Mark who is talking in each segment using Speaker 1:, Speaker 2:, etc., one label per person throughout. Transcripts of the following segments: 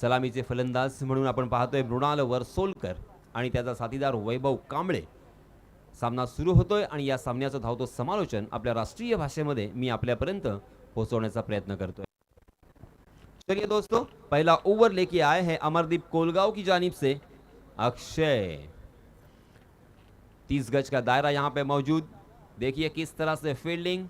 Speaker 1: सलामीचे फलंदाज म्हणून आपण पाहतोय मृणाल वर्सोलकर आणि त्याचा साथीदार वैभव कांबळे. सामना सुरू होतोय आणि या सामन्याचं धावतो समालोचन आपल्या राष्ट्रीय भाषेमध्ये मी आपल्यापर्यंत पोहोचवण्याचा प्रयत्न करतोय. चलिए दोस्तों, पहला ओवर लेके आए हैं अमरदीप कोलगांव की जानिब से अक्षय. 30 गज का दायरा यहां पे मौजूद. देखिए किस तरह से फील्डिंग.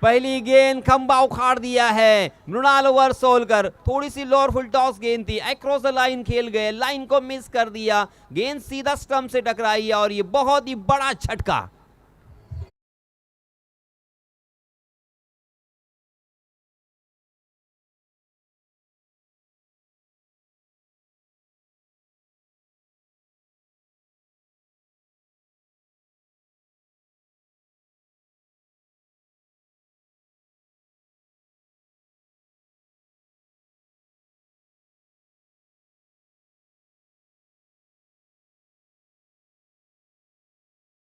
Speaker 1: पहली गेंद खंबा उखाड़ दिया है मृणाल वर्सोलकर. थोड़ी सी लोअर फुल टॉस गेंद थी, अक्रॉस द लाइन खेल गए, लाइन को मिस कर दिया, गेंद सीधा स्टंप से टकराई और ये बहुत ही बड़ा झटका.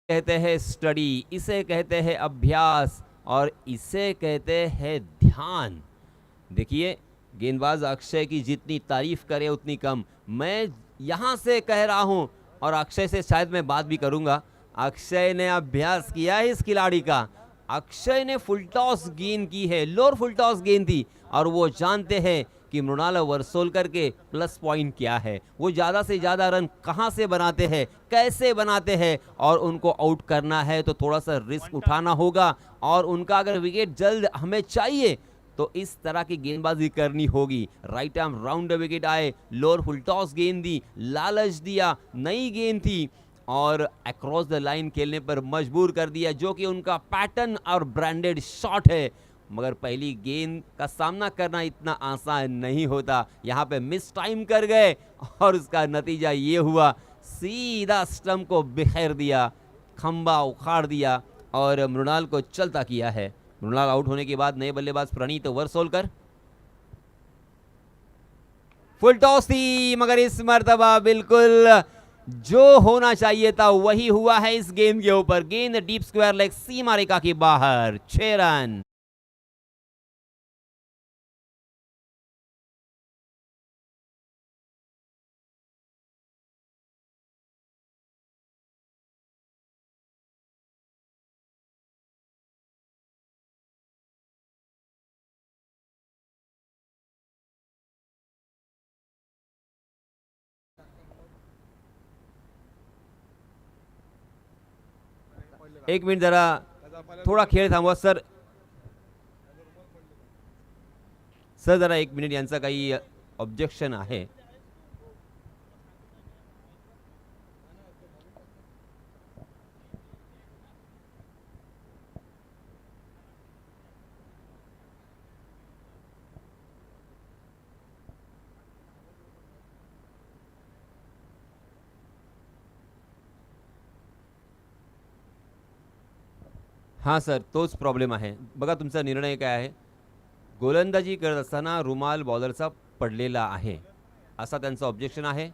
Speaker 1: कहते हैं स्टडी, इसे कहते हैं अभ्यास और इसे कहते हैं ध्यान. देखिए गेंदबाज अक्षय की जितनी तारीफ करे उतनी कम. मैं यहां से कह रहा हूं और अक्षय से शायद मैं बात भी करूंगा. अक्षय ने अभ्यास किया है इस खिलाड़ी का. अक्षय ने फुल टॉस गेंद की है, लोअर फुल टॉस गेंद थी और वो जानते हैं कि मृणाल वर्सोलकर के प्लस पॉइंट क्या है, वो ज़्यादा से ज़्यादा रन कहां से बनाते हैं, कैसे बनाते हैं और उनको आउट करना है तो थोड़ा सा रिस्क उठाना होगा. और उनका अगर विकेट जल्द हमें चाहिए तो इस तरह की गेंदबाजी करनी होगी. राइट आर्म राउंड विकेट आए, लोअर फुल टॉस गेंद दी, लालच दिया, नई गेंद थी और अक्रॉस द लाइन खेलने पर मजबूर कर दिया, जो कि उनका पैटर्न और ब्रांडेड शॉट है. मगर पहली गेंद का सामना करना इतना आसान नहीं होता. यहाँ पे मिस टाइम कर गए और उसका नतीजा ये हुआ, सीधा स्टंप को बिखेर दिया, खंबा उखाड़ दिया और मृणाल को चलता किया है. मृणाल आउट होने के बाद नए बल्लेबाज प्रणीत वर्सोलकर. फुल टॉस थी मगर इस मर्तबा बिल्कुल जो होना चाहिए था वही हुआ है इस गेंद के ऊपर. गेंद डीप स्क्वायर लेग सीमा रेखा के बाहर. 6 रन. एक मिनिट जरा थोडा खेळ थांबवा सर. सर जरा एक मिनिट, यांचा काही ऑब्जेक्शन आहे. हां सर, तोच प्रॉब्लेम आहे. बघा तुमचा निर्णय काय आहे. गोलंदाजी करत असताना रुमाल बॉलरचा पडलेला आहे असा त्यांचा ऑब्जेक्शन आहे.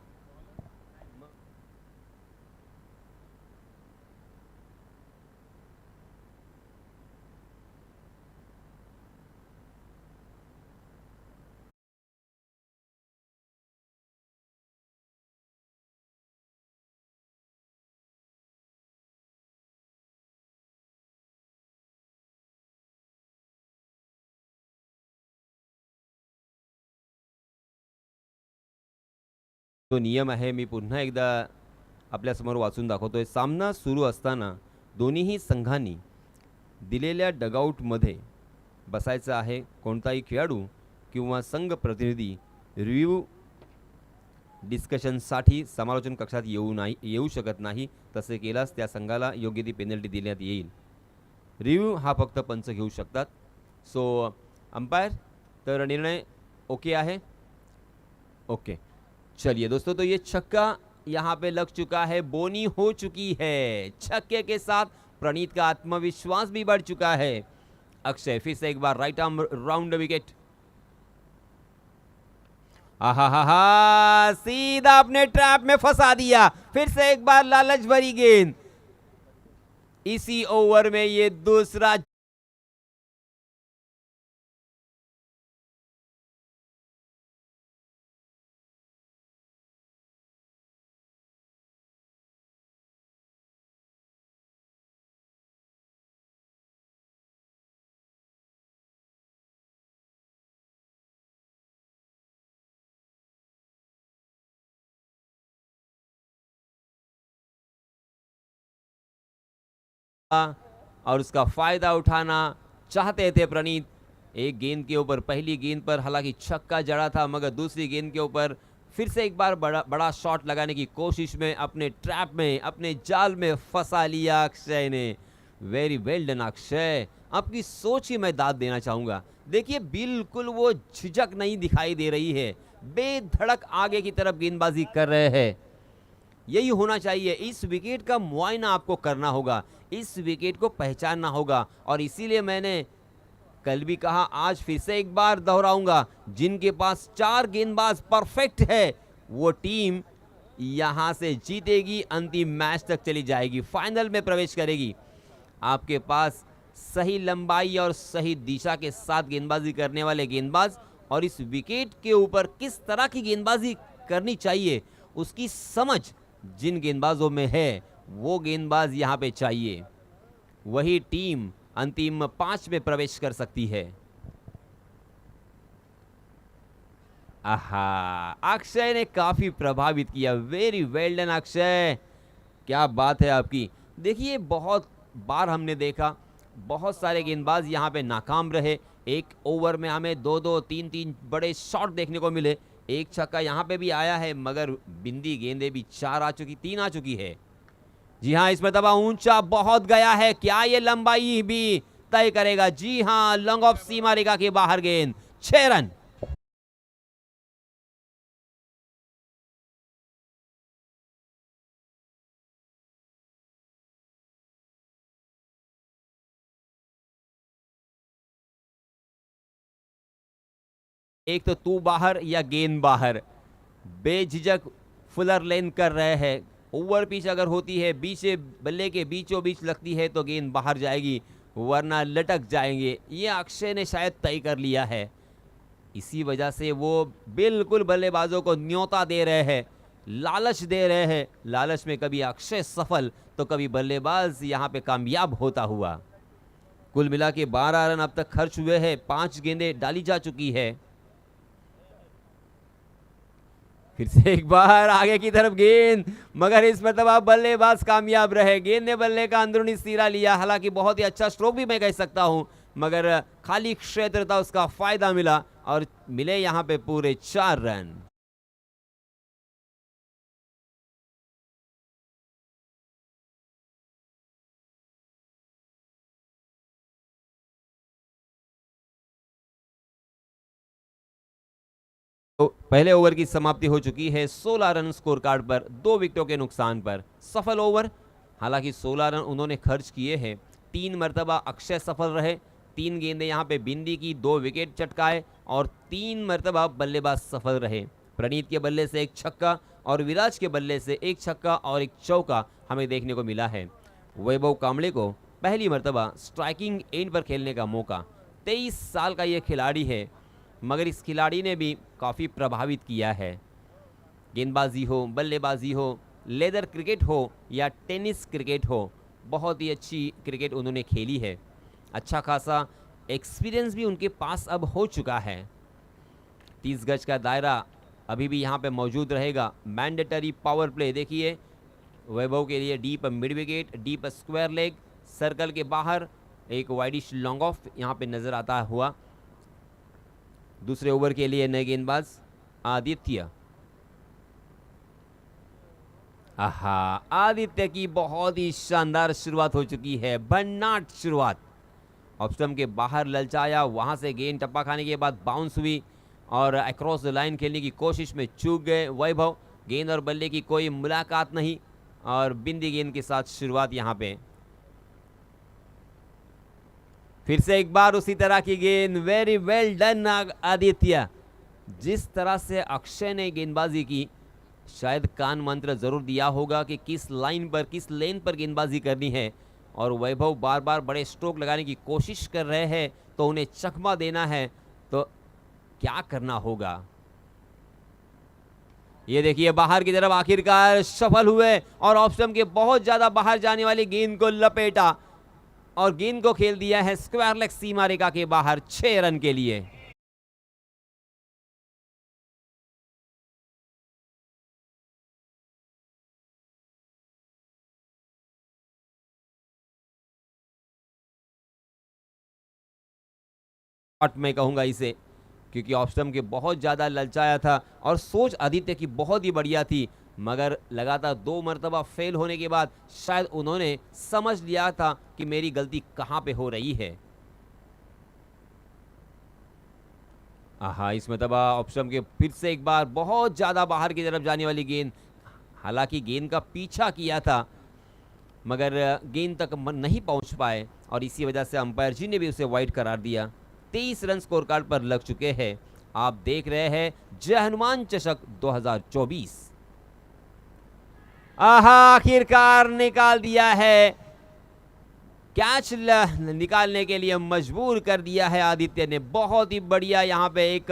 Speaker 1: तो नियम आहे, मी पुन्हा एकदा आपल्यासमोर वाचून दाखवतोय. सामना सुरू असताना दोन्हीही संघांनी दिलेल्या डगआउटमध्ये बसायचं आहे. कोणताही खेळाडू किंवा संघ प्रतिनिधी रिव्ह्यू डिस्कशनसाठी समालोचन कक्षात येऊ शकत नाही. तसे केल्यास त्या संघाला योग्य ती पेनल्टी देण्यात येईल. रिव्ह्यू हा फक्त पंच घेऊ शकतात. सो अंपायर, तर निर्णय ओके आहे. ओके, चलिए दोस्तों, तो ये छक्का यहाँ पे लग चुका है, बोनी हो चुकी है. छक्के के साथ प्रणीत का आत्मविश्वास भी बढ़ चुका है. अक्षय फिर से एक बार राइट आर्म राउंड विकेट. आहा, सीधा अपने ट्रैप में फंसा दिया. फिर से एक बार लालच भरी गेंद. इसी ओवर में ये दूसरा और उसका फायदा उठाना चाहते थे प्रणीत। एक गेंद के ऊपर, पहली गेंद पर हालांकि छक्का जड़ा था, मगर दूसरी गेंद के ऊपर फिर से एक बार बड़ा बड़ा शॉट लगाने की कोशिश में अपने ट्रैप में, अपने जाल में फंसा लिया अक्षय ने। वेरी वेल डन अक्षय, आपकी सोच ही मैं दाद देना चाहूंगा। देखिए बिल्कुल वो झिझक नहीं दिखाई दे रही है, बेधड़क आगे की तरफ गेंदबाजी कर रहे हैं। यही होना चाहिए। इस विकेट का मुआयना आपको करना होगा, इस विकेट को पहचानना होगा। और इसीलिए मैंने कल भी कहा, आज फिर से एक बार दोहराऊंगा, जिनके पास 4 गेंदबाज परफेक्ट है वो टीम यहां से जीतेगी, अंतिम मैच तक चली जाएगी, फाइनल में प्रवेश करेगी। आपके पास सही लंबाई और सही दिशा के साथ गेंदबाजी करने वाले गेंदबाज, और इस विकेट के ऊपर किस तरह की गेंदबाजी करनी चाहिए उसकी समझ जिन गेंदबाजों में है, वो गेंदबाज यहां पे चाहिए। वही टीम अंतिम 5 में प्रवेश कर सकती है। आहा, अक्षय ने काफी प्रभावित किया। वेरी वेल डन अक्षय, क्या बात है आपकी। देखिए बहुत बार हमने देखा, बहुत सारे गेंदबाज यहाँ पे नाकाम रहे। एक ओवर में हमें 2-2, 3-3 बड़े शॉट देखने को मिले। एक छक्का यहाँ पे भी आया है, मगर बिंदी गेंदें भी 4 आ चुकी, 3 आ चुकी है। जी हाँ, इस मरतबा ऊंचा बहुत गया है, क्या ये लंबाई भी तय करेगा? जी हाँ, लॉन्ग ऑफ सीमा रेखा के बाहर गेंद, 6 रन। एक तो तू बाहर या गेंद बाहर, बेझिझक फुलर लेन कर रहे हैं। ओवर पिच अगर होती है, बीच बल्ले के बीचों बीच लगती है तो गेंद बाहर जाएगी, वरना लटक जाएंगे। ये अक्षय ने शायद तय कर लिया है। इसी वजह से वो बिल्कुल बल्लेबाजों को न्योता दे रहे हैं, लालच दे रहे हैं। लालच में कभी अक्षय सफल तो कभी बल्लेबाज यहां पे कामयाब होता हुआ। कुल मिला के 12 रन अब तक खर्च हुए हैं, 5 गेंदें डाली जा चुकी है। फिर से एक बार आगे की तरफ गेंद, मगर इस मतलब बल्लेबाज कामयाब रहे। गेंद ने बल्ले का अंदरूनी सिरा लिया, हालांकि बहुत ही अच्छा स्ट्रोक भी मैं कह सकता हूं, मगर खाली क्षेत्र था, उसका फायदा मिला और मिले यहां पे पूरे 4 रन। तो पहले ओवर की समाप्ति हो चुकी है 16 रन स्कोर कार्ड पर, 2 विकेटों के नुकसान पर। सफल ओवर, हालांकि 16 रन उन्होंने खर्च किए हैं। 3 मरतबा अक्षय सफल रहे, 3 गेंदें यहां पे बिंदी की, 2 विकेट चटकाए और 3 मरतबा बल्लेबाज सफल रहे। प्रणीत के बल्ले से एक छक्का और विराज के बल्ले से एक छक्का और एक चौका हमें देखने को मिला है। वैभव कांबळे को पहली मरतबा स्ट्राइकिंग एंड पर खेलने का मौका। 23 साल का ये खिलाड़ी है, मगर इस खिलाड़ी ने भी काफ़ी प्रभावित किया है। गेंदबाजी हो, बल्लेबाजी हो, लेदर क्रिकेट हो या टेनिस क्रिकेट हो, बहुत ही अच्छी क्रिकेट उन्होंने खेली है। अच्छा खासा एक्सपीरियंस भी उनके पास अब हो चुका है। 30 गज का दायरा अभी भी यहाँ पे मौजूद रहेगा। मैंडेटरी पावर प्ले देखिए, वैभव के लिए deep mid wicket, deep square leg, circle के बाहर एक वाइडिश लॉन्ग ऑफ यहाँ पे नजर आता हुआ। दूसरे ओवर के लिए नए गेंदबाज आदित्य। आहा, आदित्य की बहुत ही शानदार शुरुआत हो चुकी है, भन्नाट शुरुआत। ऑफ स्टंप के बाहर ललचाया, वहां से गेंद टप्पा खाने के बाद बाउंस हुई और अक्रॉस द लाइन खेलने की कोशिश में चूक गए वैभव। गेंद और बल्ले की कोई मुलाकात नहीं और बिंदी गेंद के साथ शुरुआत यहां पे। फिर से एक बार उसी तरह की गेंद, वेरी वेल डन आदित्य। जिस तरह से अक्षय ने गेंदबाजी की, शायद कान मंत्र जरूर दिया होगा कि किस लाइन पर, किस लेन पर गेंदबाजी करनी है, और वैभव बार बार बड़े स्ट्रोक लगाने की कोशिश कर रहे हैं, तो उन्हें चकमा देना है तो क्या करना होगा। ये देखिए बाहर की तरफ आखिरकार सफल हुए और ऑफ स्टंप के बहुत ज्यादा बाहर जाने वाली गेंद को लपेटा और गेंद को खेल दिया है स्क्वायर लेग सीमा रेखा के बाहर 6 रन के लिए। शॉट मैं कहूँगा इसे, क्योंकि ऑफ स्टंप के बहुत ज़्यादा ललचाया था और सोच आदित्य की बहुत ही बढ़िया थी, मगर लगातार 2 मरतबा फेल होने के बाद शायद उन्होंने समझ लिया था कि मेरी गलती कहाँ पे हो रही है। आहा, इस मरतबा ऑफ स्टंप के फिर से एक बार बहुत ज़्यादा बाहर की तरफ जाने वाली गेंद, हालांकि गेंद का पीछा किया था मगर गेंद तक नहीं पहुंच पाए और इसी वजह से अंपायर जी ने भी उसे वाइड करार दिया। 23 रन स्कोर कार्ड पर लग चुके हैं। आप देख रहे हैं जय हनुमान चषक 2024। आहा, आखिरकार निकाल दिया है, कैच निकालने के लिए मजबूर कर दिया है आदित्य ने। बहुत ही बढ़िया यहाँ पे एक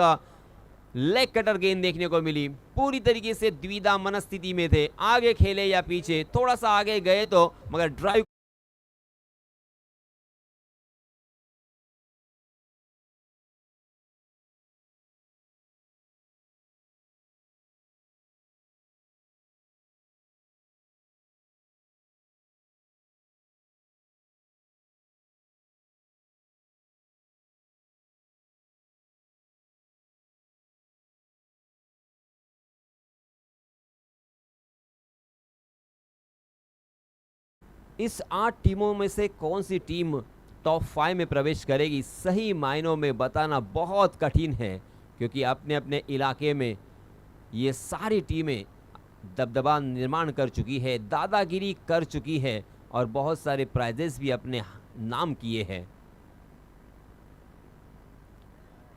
Speaker 1: लेग कटर गेंद देखने को मिली। पूरी तरीके से द्विधा मनस्थिति में थे, आगे खेले या पीछे। थोड़ा सा आगे गए तो मगर ड्राइव इस 8 टीमों में से कौन सी टीम टॉप 5 में प्रवेश करेगी, सही मायनों में बताना बहुत कठिन है, क्योंकि अपने अपने इलाके में ये सारी टीमें दबदबा निर्माण कर चुकी है, दादागिरी कर चुकी है और बहुत सारे प्राइजेस भी अपने नाम किए हैं।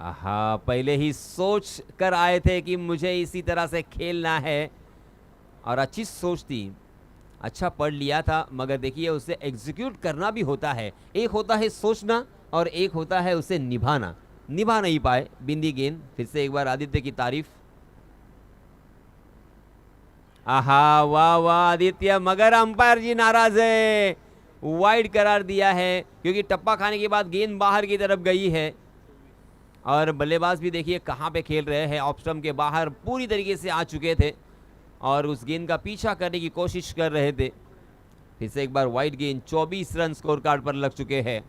Speaker 1: आहा, पहले ही सोच कर आए थे कि मुझे इसी तरह से खेलना है और अच्छी सोच थी, अच्छा पढ़ लिया था, मगर देखिए उसे एग्जीक्यूट करना भी होता है। एक होता है सोचना और एक होता है उसे निभाना। निभा नहीं पाए बिंदी गेंद। फिर से एक बार आदित्य की तारीफ। आहा, वाह वाह आदित्य, मगर अंपायर जी नाराज है, वाइड करार दिया है, क्योंकि टप्पा खाने के बाद गेंद बाहर की तरफ गई है और बल्लेबाज भी देखिए कहाँ पे खेल रहे हैं, ऑफ स्टंप के बाहर पूरी तरीके से आ चुके थे और उस गेंद का पीछा करने की कोशिश कर रहे थे। फिर से एक बार वाइड गेंद। 24 रन स्कोर कार्ड पर लग चुके हैं।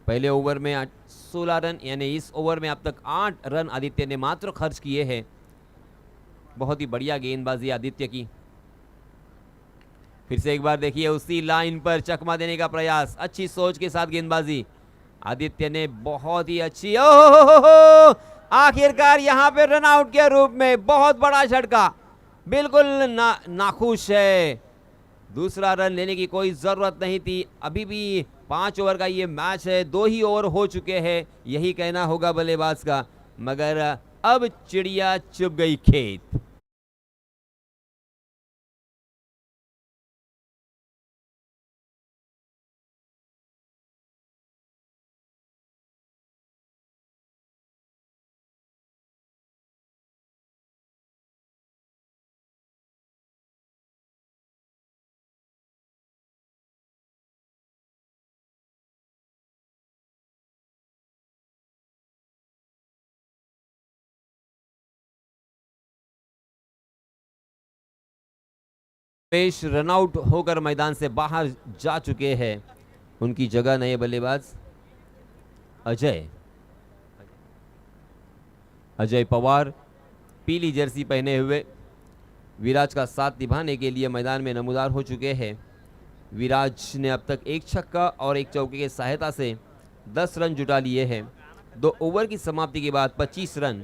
Speaker 1: पहले ओवर में 16 रन, यानी इस ओवर में अब तक 8 रन आदित्य ने मात्र खर्च किए हैं। बहुत ही बढ़िया गेंदबाजी आदित्य की। फिर से एक बार देखिए उसी लाइन पर चकमा देने का प्रयास, अच्छी सोच के साथ गेंदबाजी आदित्य ने, बहुत ही अच्छी। ओह, आखिरकार यहां पे रन आउट के रूप में बहुत बड़ा झटका, बिल्कुल नाखुश है। दूसरा रन लेने की कोई जरूरत नहीं थी। अभी भी 5 ओवर का ये मैच है, 2 ही ओवर हो चुके हैं, यही कहना होगा बल्लेबाज का, मगर अब चिड़िया चुप गई खेत। पेश रनआउट होकर मैदान से बाहर जा चुके हैं। उनकी जगह नए बल्लेबाज अजय पवार पीली जर्सी पहने हुए विराज का साथ निभाने के लिए मैदान में नमूदार हो चुके हैं। विराज ने अब तक 1 छक्का और 1 चौके की सहायता से 10 रन जुटा लिए हैं। 2 ओवर की समाप्ति के बाद 25 रन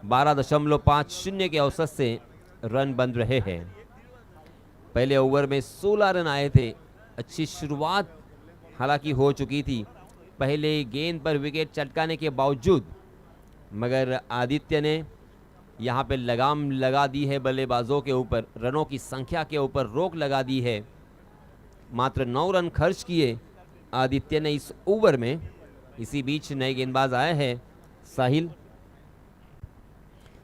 Speaker 1: 12.50 के औसत से रन बन रहे हैं। पहले ओवर में 16 रन आए थे। अच्छी शुरुआत हालांकि हो चुकी थी पहले गेंद पर विकेट चटकाने के बावजूद, मगर आदित्य ने यहां पे लगाम लगा दी है बल्लेबाजों के ऊपर, रनों की संख्या के ऊपर रोक लगा दी है। मात्र 9 रन खर्च किए आदित्य ने इस ओवर में। इसी बीच नए गेंदबाज आए हैं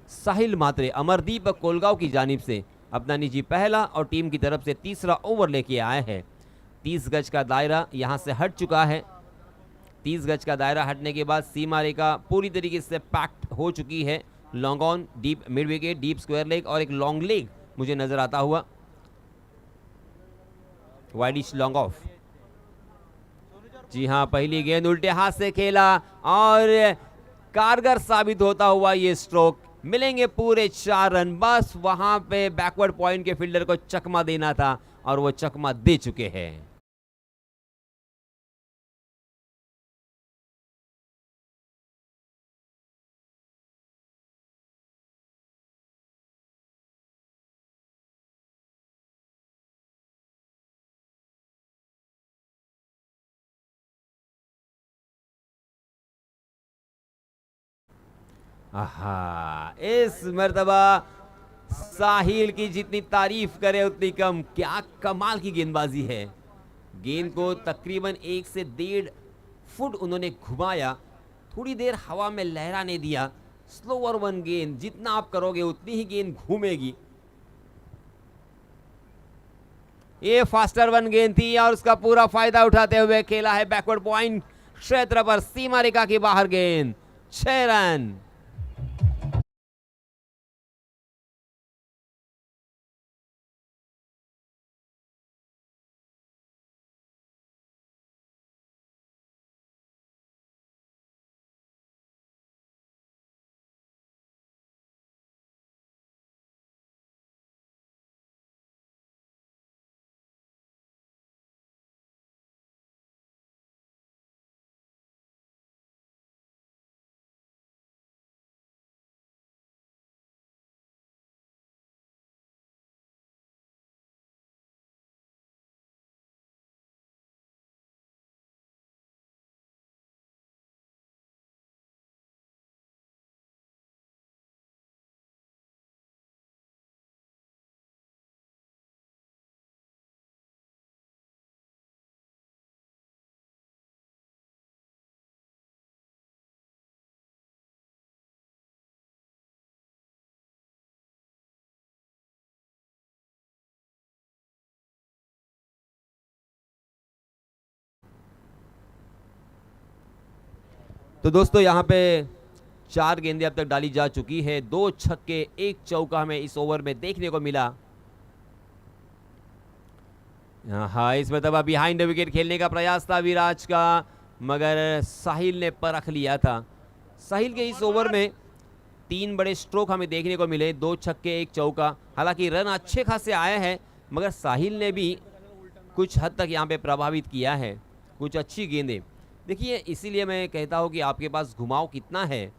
Speaker 1: साहिल मात्रे अमरदीप कोलगांव की जानिब से अपना निजी पहला और टीम की तरफ से तीसरा ओवर लेके आए हैं। 30 गज का दायरा यहां से हट चुका है। 30 गज का दायरा हटने के बाद सीमा रेखा पूरी तरीके से पैक्ट हो चुकी है। Long on, deep mid wicket, deep square leg और एक लॉन्ग लेग मुझे नजर आता हुआ, वाइडिश लॉन्ग ऑफ। जी हाँ, पहली गेंद उल्टे हाथ से खेला और कारगर साबित होता हुआ ये स्ट्रोक। मिलेंगे पूरे 4 रन। बस वहां पे बैकवर्ड पॉइंट के फील्डर को चकमा देना था और वो चकमा दे चुके हैं। आहा, इस मर्तबा साहिल की जितनी तारीफ करे उतनी कम। क्या कमाल की गेंदबाजी है। गेंद को तकरीबन 1 से 1.5 फुट उन्होंने घुमाया, थोड़ी देर हवा में लहराने दिया। स्लोअर वन गेंद, जितना आप करोगे उतनी ही गेंद घूमेगी। ये फास्टर वन गेंद थी और उसका पूरा फायदा उठाते हुए खेला है बैकवर्ड पॉइंट क्षेत्र पर, सीमा रेखा के बाहर गेंद। 6 रन। तो दोस्तों यहाँ पे 4 गेंदें अब तक डाली जा चुकी है। 2 छक्के 1 चौका हमें इस ओवर में देखने को मिला। हाँ, इस मतलब बिहाइंड द विकेट खेलने का प्रयास था विराज का, मगर साहिल ने परख लिया था। साहिल के इस ओवर में 3 बड़े स्ट्रोक हमें देखने को मिले, 2 छक्के 1 चौका। हालांकि रन अच्छे खासे आए हैं, मगर साहिल ने भी कुछ हद तक यहाँ पे प्रभावित किया है, कुछ अच्छी गेंदें। देखिए, इसीलिए मैं कहता हूं कि आपके पास घुमाव कितना है।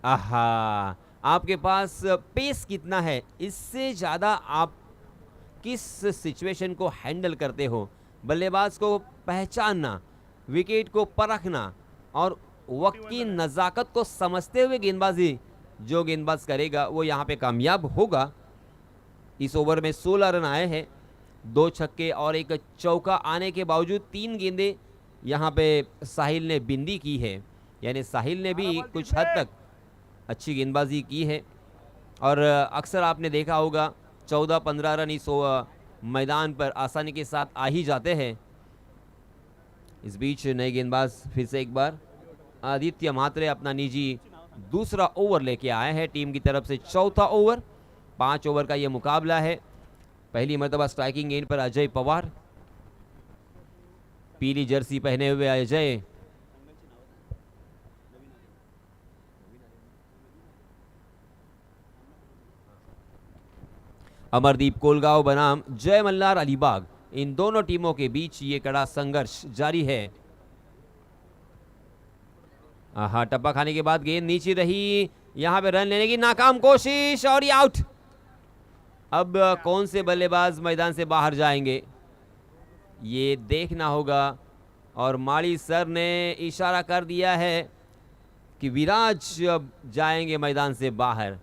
Speaker 1: आहा, आपके पास पेस कितना है, इससे ज़्यादा आप किस सिचुएशन को हैंडल करते हो। बल्लेबाज को पहचानना, विकेट को परखना और वक्त की नज़ाकत को समझते हुए गेंदबाजी जो गेंदबाज करेगा वो यहाँ पे कामयाब होगा। इस ओवर में 16 रन आए हैं, 2 छक्के और 1 चौका आने के बावजूद 3 गेंदें यहाँ पे साहिल ने बिंदी की है। यानी साहिल ने भी कुछ हद तक अच्छी गेंदबाजी की है। और अक्सर आपने देखा होगा 14-15 रन इस मैदान पर आसानी के साथ आ ही जाते हैं। इस बीच नए गेंदबाज फिर से एक बार आदित्य म्हात्रे अपना निजी दूसरा ओवर लेके आए हैं टीम की तरफ से। चौथा ओवर, 5 ओवर का ये मुकाबला है। पहली मर्तबा स्ट्राइकिंग एंड पर अजय पवार, पीली जर्सी पहने हुए अजय। अमरदीप कोलगांव बनाम जय मल्हार अलीबाग, इन दोनों टीमों के बीच ये कड़ा संघर्ष जारी है। हाँ, टप्पा खाने के बाद गेंद नीचे रही, यहां पे रन लेने की नाकाम कोशिश और ये आउट। अब कौन से बल्लेबाज मैदान से बाहर जाएंगे ये देखना होगा। और माली सर ने इशारा कर दिया है कि विराज अब जाएंगे मैदान से बाहर।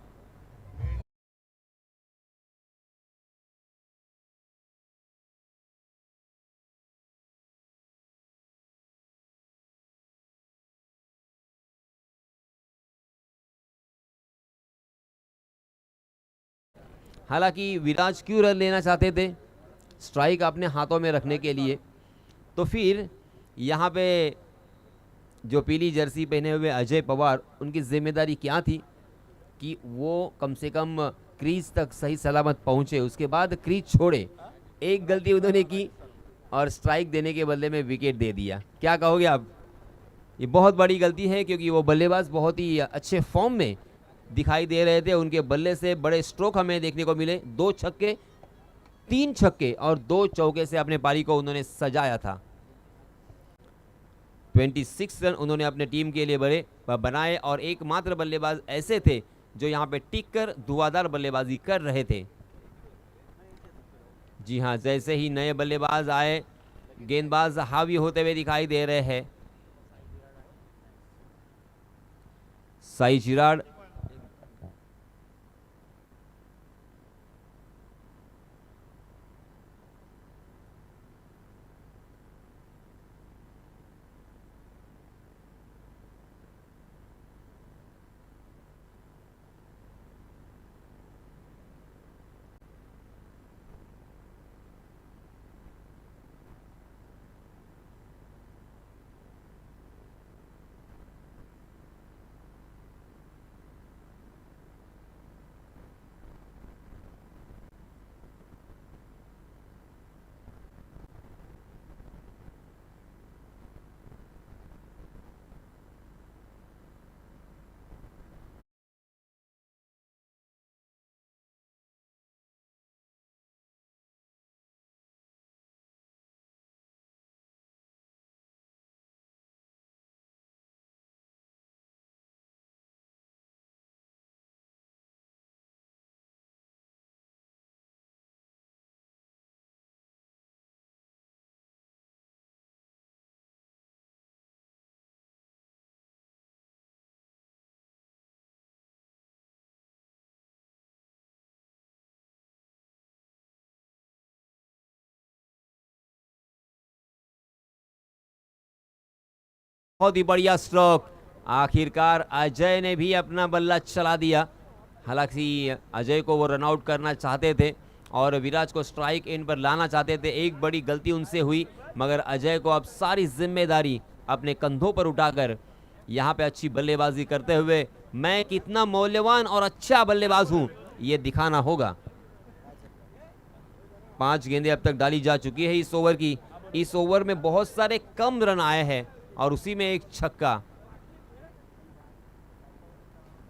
Speaker 1: हालांकि विराज क्यों रन लेना चाहते थे, स्ट्राइक अपने हाथों में रखने के लिए। तो फिर यहाँ पे जो पीली जर्सी पहने हुए अजय पवार, उनकी जिम्मेदारी क्या थी कि वो कम से कम क्रीज तक सही सलामत पहुँचे, उसके बाद क्रीज छोड़े। एक गलती उन्होंने की और स्ट्राइक देने के बदले में विकेट दे दिया। क्या कहोगे आप? ये बहुत बड़ी गलती है, क्योंकि वो बल्लेबाज बहुत ही अच्छे फॉर्म में दिखाई दे रहे थे। उनके बल्ले से बड़े स्ट्रोक हमें देखने को मिले, 2 छक्के, 3 छक्के और 2 चौके से अपने पारी को उन्होंने सजाया था। 26 रन उन्होंने अपने टीम के लिए बनाए और एकमात्र बल्लेबाज ऐसे थे जो यहाँ पे टिक कर धुआंधार बल्लेबाजी कर रहे थे। जी हाँ, जैसे ही नए बल्लेबाज आए, गेंदबाज हावी होते हुए दिखाई दे रहे हैं। साई चिराग बहुत ही बढ़िया स्ट्रोक। आखिरकार अजय ने भी अपना बल्ला चला दिया। हालांकि अजय को वो रन आउट करना चाहते थे और विराज को स्ट्राइक इन पर लाना चाहते थे। एक बड़ी गलती उनसे हुई, मगर अजय को अब सारी जिम्मेदारी अपने कंधों पर उठाकर यहाँ पे अच्छी बल्लेबाजी करते हुए मैं कितना मौल्यवान और अच्छा बल्लेबाज हूँ ये दिखाना होगा। 5 गेंदें अब तक डाली जा चुकी है इस ओवर की। इस ओवर में बहुत सारे कम रन आए हैं और उसी में एक छक्का।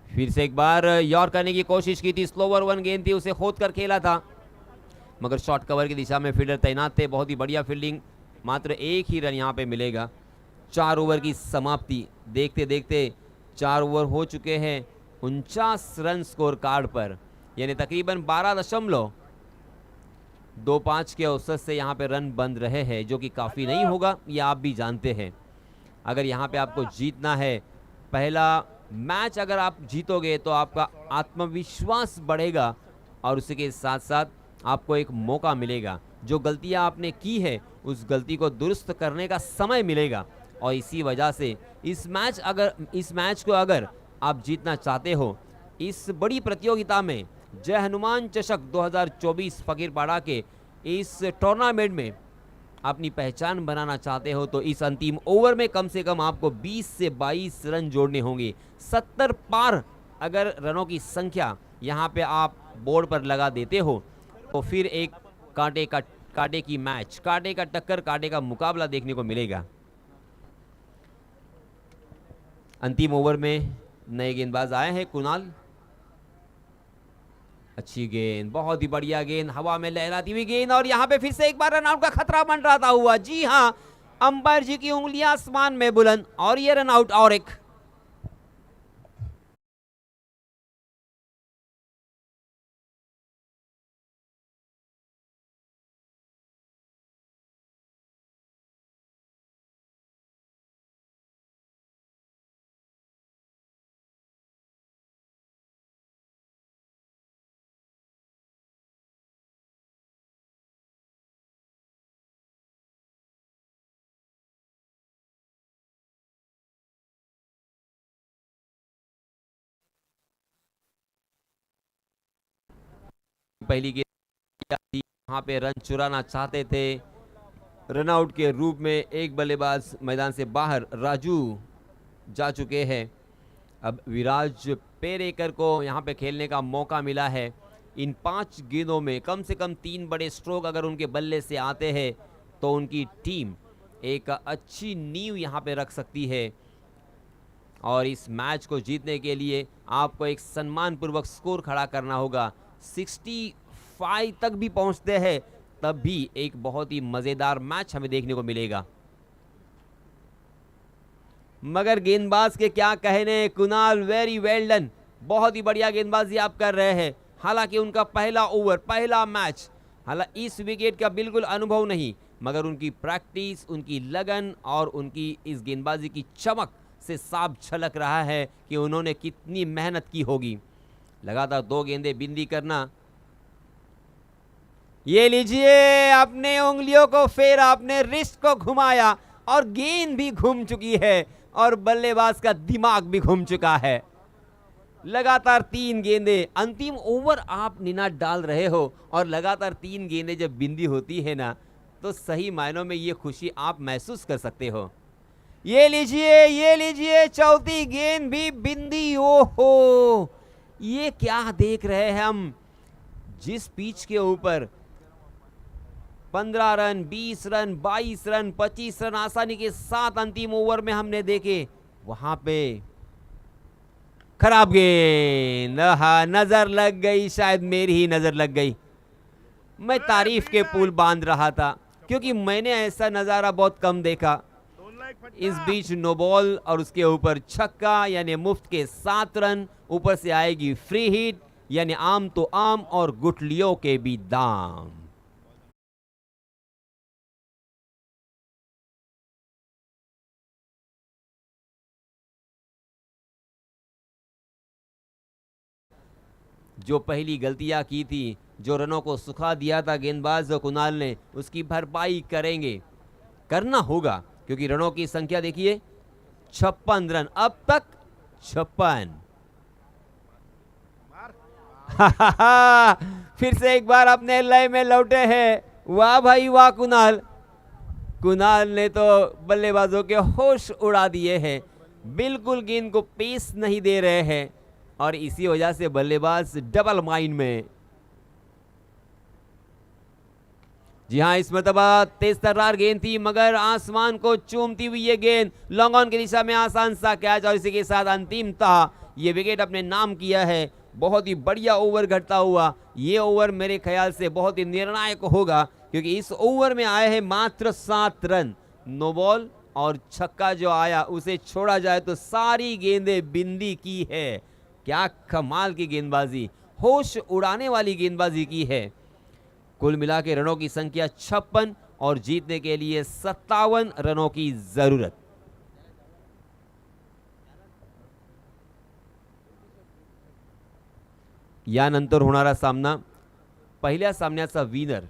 Speaker 1: फिर से एक बार यॉर्क करने की कोशिश की थी, स्लोवर 1 गेंद थी, उसे खोद कर खेला था, मगर शॉर्ट कवर की दिशा में फील्डर तैनात थे। बहुत ही बढ़िया फील्डिंग, मात्र 1 ही रन यहाँ पे मिलेगा। 4 ओवर की समाप्ति। देखते देखते 4 ओवर हो चुके हैं 49 रन स्कोर कार्ड पर, यानी तकरीबन 12.25 के औसत से यहाँ पे रन बन रहे हैं, जो कि काफ़ी नहीं होगा, ये आप भी जानते हैं। अगर यहाँ पे आपको जीतना है, पहला मैच अगर आप जीतोगे तो आपका आत्मविश्वास बढ़ेगा और उसी के साथ साथ आपको एक मौका मिलेगा। जो गलतियाँ आपने की है उस गलती को दुरुस्त करने का समय मिलेगा और इसी वजह से इस मैच को अगर आप जीतना चाहते हो, इस बड़ी प्रतियोगिता में जय हनुमान चषक 2024 फकीरपाड़ा के इस टूर्नामेंट में अपनी पहचान बनाना चाहते हो, तो इस अंतिम ओवर में कम से कम आपको 20 से 22 रन जोड़ने होंगे। 70 पार अगर रनों की संख्या यहाँ पे आप बोर्ड पर लगा देते हो तो फिर एक कांटे की मैच, कांटे का टक्कर, कांटे का मुकाबला देखने को मिलेगा। अंतिम ओवर में नए गेंदबाज आए हैं, कुणाल। अच्छी गेंद, बहुत ही बढ़िया गेंद, हवा में लहराती हुई गेंद और यहाँ पे फिर से एक बार रन आउट का खतरा मंडराता हुआ। जी हाँ, अंपायर जी की उंगलियां आसमान में बुलंद और ये रन आउट और एक। पहली गेंद यहाँ पे रन चुराना चाहते थे, रन आउट के रूप में एक बल्लेबाज मैदान से बाहर राजू जा चुके हैं। अब विराज पेरेकर को यहाँ पे खेलने का मौका मिला है। इन 5 गेंदों में कम से कम 3 बड़े स्ट्रोक अगर उनके बल्ले से आते हैं तो उनकी टीम एक अच्छी नींव यहाँ पे रख सकती है और इस मैच को जीतने के लिए आपको एक सम्मानपूर्वक स्कोर खड़ा करना होगा। 65 तक भी पहुंचते हैं तब भी एक बहुत ही मजेदार मैच हमें देखने को मिलेगा। मगर गेंदबाज के क्या कहने, कुणाल वेरी वेल डन, बहुत ही बढ़िया गेंदबाजी आप कर रहे हैं। हालांकि उनका पहला ओवर, पहला मैच, हालांकि इस विकेट का बिल्कुल अनुभव नहीं, मगर उनकी प्रैक्टिस, उनकी लगन और उनकी इस गेंदबाजी की चमक से साफ झलक रहा है कि उन्होंने कितनी मेहनत की होगी। लगातार 2 गेंदें बिंदी करना। ये लीजिए, अपने उंगलियों को फेरा, अपने रिस्ट को घुमाया और गेंद भी घूम चुकी है और बल्लेबाज का दिमाग भी घूम चुका है। लगातार 3 गेंदें, अंतिम ओवर आप निनाद डाल रहे हो और लगातार 3 गेंदें जब बिंदी होती है ना, तो सही मायनों में ये खुशी आप महसूस कर सकते हो। ये लीजिए, चौथी गेंद भी बिंदी। ओहो, ये क्या देख रहे हैं हम। जिस पिच के ऊपर 15 रन, 20 रन, 22 रन, 25 रन आसानी के साथ अंतिम ओवर में हमने देखे, वहां पे खराब गेंद। हाँ, नजर लग गई, शायद मेरी ही नजर लग गई। मैं तारीफ के पुल बांध रहा था क्योंकि मैंने ऐसा नजारा बहुत कम देखा। इस बीच नो बॉल और उसके ऊपर छक्का, यानी मुफ्त के 7 रन, ऊपर से आएगी फ्री हिट, यानी आम तो आम और गुठलियों के भी दाम। जो पहली गलतियां की थी, जो रनों को सुखा दिया था गेंदबाज कुणाल ने, उसकी भरपाई करेंगे, करना होगा, क्योंकि रनों की संख्या देखिए 56 रन अब तक, 56। फिर से एक बार अपने लय में लौटे हैं। वाह भाई वाह कुणाल। कुणाल ने तो बल्लेबाजों के होश उड़ा दिए हैं, बिल्कुल गेंद को पेस नहीं दे रहे हैं और इसी वजह से बल्लेबाज डबल माइंड में। जी हां, इस मरतबा तेज तर्रार गेंद थी, मगर आसमान को चूमती हुई ये गेंद लॉन्ग ऑन की दिशा में आसान सा कैच और इसी के साथ अंतिमतः ये विकेट अपने नाम किया है। बहुत ही बढ़िया ओवर घटता हुआ। ये ओवर मेरे ख्याल से बहुत ही निर्णायक होगा क्योंकि इस ओवर में आए हैं मात्र 7 रन। नो बॉल और छक्का जो आया उसे छोड़ा जाए तो सारी गेंदें बिंदी की है। क्या कमाल की गेंदबाजी, होश उड़ाने वाली गेंदबाजी की है। कुल मिला के रनों की संख्या 56 और जीतने के लिए 57 रनों की जरूरत। यानंतर होणारा सामना, पहिल्या सामन्याचा विनर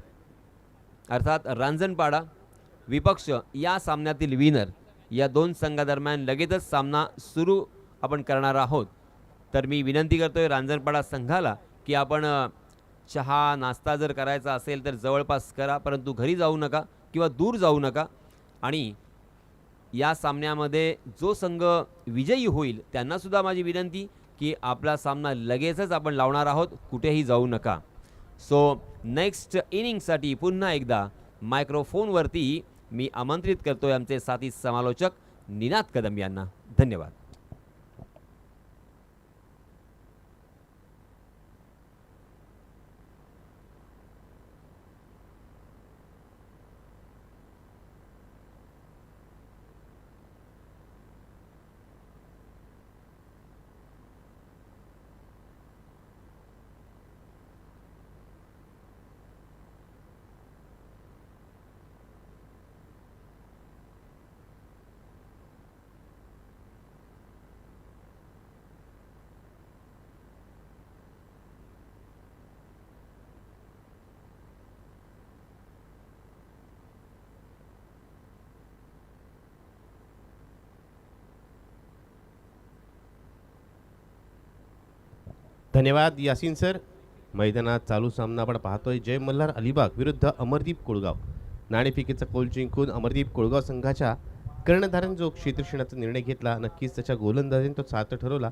Speaker 1: अर्थात रांजणपाडा विपक्ष या सामन्यातील विनर, या 2 संघादरम्यान लगेचच सामना सुरू आपण करणार आहोत। तर मी विनंती करतोय रांजणपाडा संघाला की आपण चहा नाश्ता जर करायचा असेल तर जवळपास करा, परंतु घरी जाऊ नका किंवा दूर जाऊ नका। आणि या सामन्यामध्ये जो संघ विजयी होईल त्यांना सुद्धा माझी विनंती की आपला सामना लगेचच आपण लावणार आहोत, कुठेही जाऊ नका। सो नेक्स्ट इनिंगसाठी पुन्हा एकदा मायक्रोफोनवरती मी आमंत्रित करतोय आमचे साथी समालोचक निनाद कदम यांना। धन्यवाद।
Speaker 2: धन्यवाद यासीन सर। मैदानात चालू सामना आपण पाहतोय जय मल्हार अलिबाग विरुद्ध अमरदीप कोळगाव। नाणेफेकीचा कौल जिंकून अमरदीप कोळगाव संघाच्या कर्णधाराने जो क्षेत्ररक्षणाचा निर्णय घेतला, नक्कीच त्याच्या गोलंदाजीने तो सार्थ ठरवला।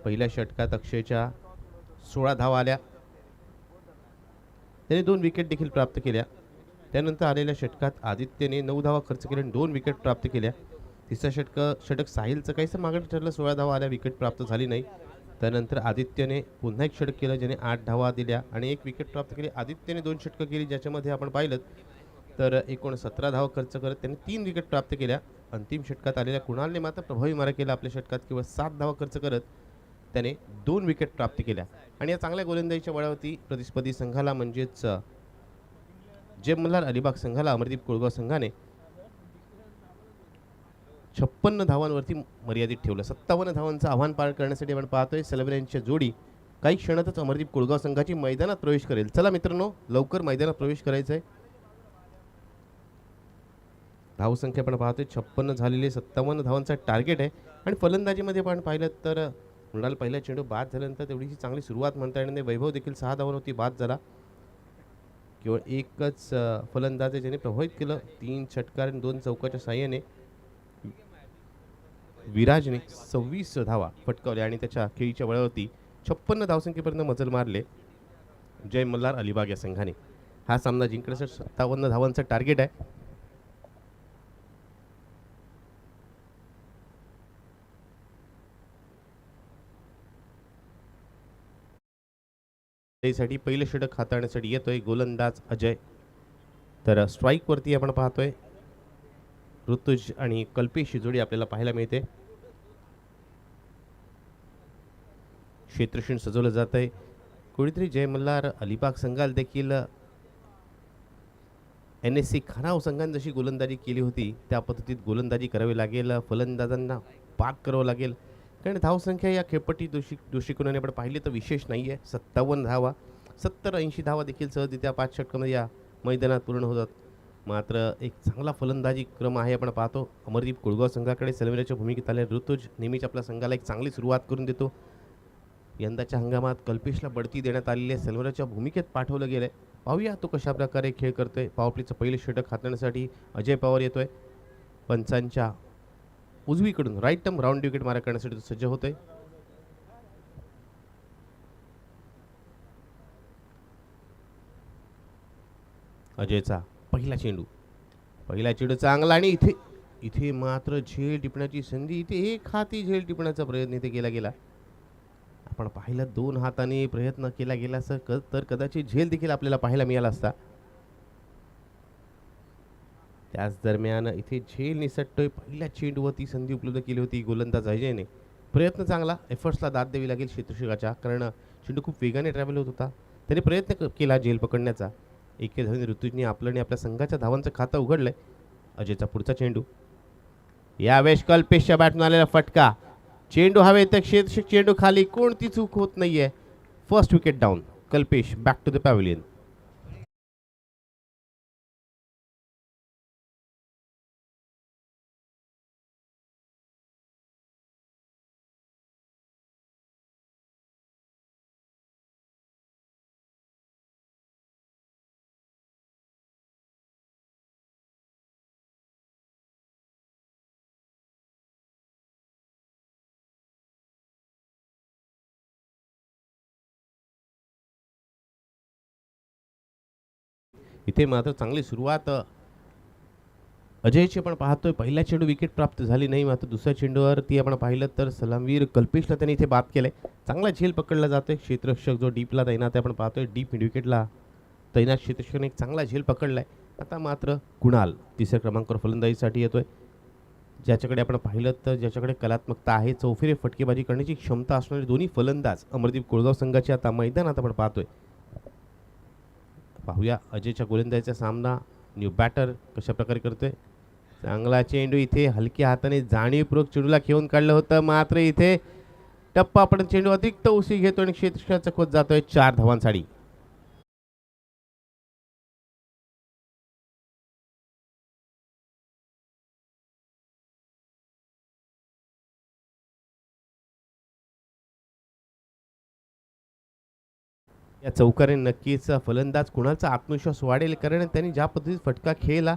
Speaker 2: पहिल्या षटकात अक्षयच्या 16 धावा आल्या, त्याने 2 विकेट देखील प्राप्त केल्या। त्यानंतर आलेल्या षटकात आदित्यने 9 धावा खर्च केल्या आणि 2 विकेट प्राप्त केल्या. तिसरा षटक साहिलचं काहीसं मागे ठरलं, 16 धावा आल्या, विकेट प्राप्त झाली नाही. त्यानंतर आदित्यने पुन्हा एक षटक केलं, ज्याने 8 धावा दिल्या आणि 1 विकेट प्राप्त केली. आदित्यने 2 षटकं केली, ज्याच्यामध्ये आपण पाहिलं तर एकूण 17 धावा खर्च करत त्याने 3 विकेट प्राप्त केल्या. अंतिम षटकात आलेल्या कुणालने मात्र प्रभावी मारा केला. आपल्या षटकात केवळ 7 धावा खर्च करत त्याने 2 विकेट प्राप्त केल्या. आणि या चांगल्या गोलंदाजीच्या बळावरती प्रतिस्पर्धी संघाला म्हणजेच जय मल्हार अलिबाग संघाला अमरदीप कोळगाव संघाने 56 धावांवरती मर्यादित ठेवलं. 57 धावांचं आव्हान पार करण्यासाठी आपण पाहतोय सेलेब्रेंटच्या जोडी काही क्षणातच अमरदीप कोळगाव संघाची मैदानात प्रवेश करेल. चला मित्रांनो, लवकर मैदानात प्रवेश करायचा आहे. धावसंख्या आपण पाहतोय 56 झालेली, 57 धावांचा टार्गेट आहे. आणि फलंदाजीमध्ये आपण पाहिलं तर मृणाल पहिला चेंडू बाद झाल्यानंतर तेवढीशी चांगली सुरुवात म्हणता येणार नाही. वैभव देखील 6 धावांवरती बाद झाला. केवळ एकच फलंदाज आहे ज्याने प्रभावित केलं. 3 षटकार आणि 2 चौकाच्या साह्याने विराजने 26 धावा फटकावल्या आणि त्याच्या खेळीच्या बळावरती 56 धावसंख्येपर्यंत मजल मारले जय मल्हार अलिबाग या संघाने. हा सामना जिंकण्यासाठी 57 धावांचं टार्गेट आहे. त्यासाठी पहिलं षटक हाताळण्यासाठी येतोय गोलंदाज अजय. तर स्ट्राईक वरती आपण पाहतोय ऋतुज आणि कल्पेश जोडी आपल्याला पाहायला मिळते. क्षेत्रक्षण सजवलं जात आहे. कुणीतरी जय मल्हार अलिबाग संघाला देखील NSC खानाव संघाने जशी गोलंदाजी केली होती त्या पद्धतीत गोलंदाजी करावी लागेल. फलंदाजांना बाद करावं लागेल, कारण धावसंख्या या खेळपट्टी दृष्टिकोनाने आपण पाहिली तर विशेष नाही आहे. 57 धावा, 70-80 धावा देखील सहजरित्या 5 षटकामध्ये या मैदानात पूर्ण होतात. मात्र एक चांगला फलंदाजी क्रम आहे आपण पाहतो अमरदीप कोळगाव संघाकडे. सेलेब्रेच्या भूमिकेत आले ऋतुज नेहमीच आपल्या संघाला एक चांगली सुरुवात करून देतो. यंदाच्या हंगामात कल्पेशला बढती देण्यात आलेली आहे, सेल्वरच्या भूमिकेत पाठवलं गेलं आहे. पाहूया तो कशा प्रकारे खेळ करतोय. पॉवरप्लेचं पहिलं षटक हाताळण्यासाठी अजय पवार येतोय. पंचांच्या उजवीकडून राईट टर्म राऊंड विकेट मारा करण्यासाठी तो सज्ज होतोय. अजयचा पहिला चेंडू चांगला आणि इथे मात्र झेल टिपण्याची संधी. इथे एक हाती झेल टिपण्याचा प्रयत्न इथे केला गेला. आपण पाहिलं 2 हाताने प्रयत्न केला गेला तर कदाचित झेल देखील आपल्याला पाहायला मिळाला असता. त्याच दरम्यान इथे झेल निसटतोय. पहिल्या चेंडूवरती संधी उपलब्ध केली होती गोलंदाज अजयने. प्रयत्न चांगला, एफर्ट्सला दाद द्यावी लागेल क्षेत्ररक्षकाच्या, कारण चेंडू खूप वेगाने ट्रॅव्हल होत होता. त्याने प्रयत्न केला झेल पकडण्याचा. एके धावेने ऋतुजने आपलं आणि आपल्या संघाच्या धावांचं खातं उघडलंय. अजयचा पुढचा चेंडू, यावेळेस कल्पेशच्या बॅटून आलेला फटका. चेंडू हवेत, क्षेत्ररक्षक चेंडू खाली, कोणती चूक होत नाहीये. First wicket down. Kalpesh back to the pavilion. इथे मात्र चांगली सुरुवात अजयची आपण पाहतोय. पहिला चेंडू विकेट प्राप्त झाली नाही, मात्र दुसऱ्या चेंडूवरती आपण पाहिलं तर सलामवीर कल्पेशला त्यांनी इथे बाद केलंय. चांगला झेल पकडला जातोय. क्षेत्ररक्षक जो डीपला तैनात आहे आपण पाहतोय, डीप मिड विकेटला तैनात क्षेत्ररक्षकाने एक चांगला झेल पकडलाय. आता मात्र कुणाल तिसऱ्या क्रमांकावर फलंदाजीसाठी येतोय, ज्याच्याकडे आपण पाहिलं तर ज्याच्याकडे कलात्मकता आहे, चौफेरे फटकेबाजी करण्याची क्षमता असणारे दोन्ही फलंदाज अमरदीप कोळगाव संघाचे आता मैदानात आपण पाहतोय. पाहूया अजयच्या गोलंदाजीचा सामना न्यू बॅटर कशा प्रकारे करतोय. चांगला चेंडू इथे हलक्या हाताने जाणीवपूर्वक चेंडूला खेळून काढलं होतं, मात्र इथे टप्पा आपण चेंडू अतिरिक्त उशी घेतो आणि क्षेत्ररक्षकाचा खोत जातोय 4 धावांसाठी. या चौकारे नक्कीच फलंदाज कुणाचा आत्मविश्वास वाढेल, कारण त्यांनी ज्या पद्धतीत फटका खेळला,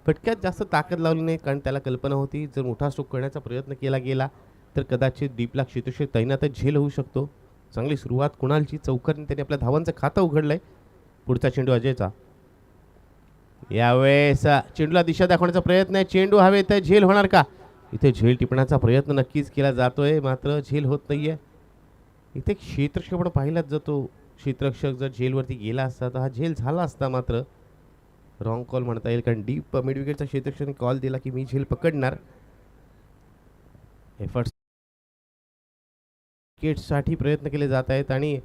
Speaker 2: फटक्यात जास्त ताकद लावली नाही, कारण त्याला कल्पना होती जर मोठा स्ट्रोक करण्याचा प्रयत्न केला गेला तर कदाचित डीपला क्षेत्ररक्षक तैनातच झेल होऊ शकतो. चांगली सुरुवात कुणालची. चौकारीने त्यांनी आपल्या धावांचं खातं उघडलंय. पुढचा चेंडू अजयचा. यावेळेस चेंडूला दिशा दाखवण्याचा प्रयत्न आहे. चेंडू हवेत आहे. झेल होणार का? इथे झेल टिपण्याचा प्रयत्न नक्कीच केला जातोय, मात्र झेल होत नाहीये. इथे क्षेत्ररक्षक पण पाहिलाच जातो. क्षेत्ररक्षक जर झेलवरती गेला असता तर हा झेल झाला असता, मात्र रॉंग कॉल म्हणता येईल, कारण डीप मिड विकेटचा क्षेत्ररक्षकाने कॉल दिला की मी झेल पकडणार. एफर्ट्स विकेटसाठी प्रयत्न केले जात आहेत आणि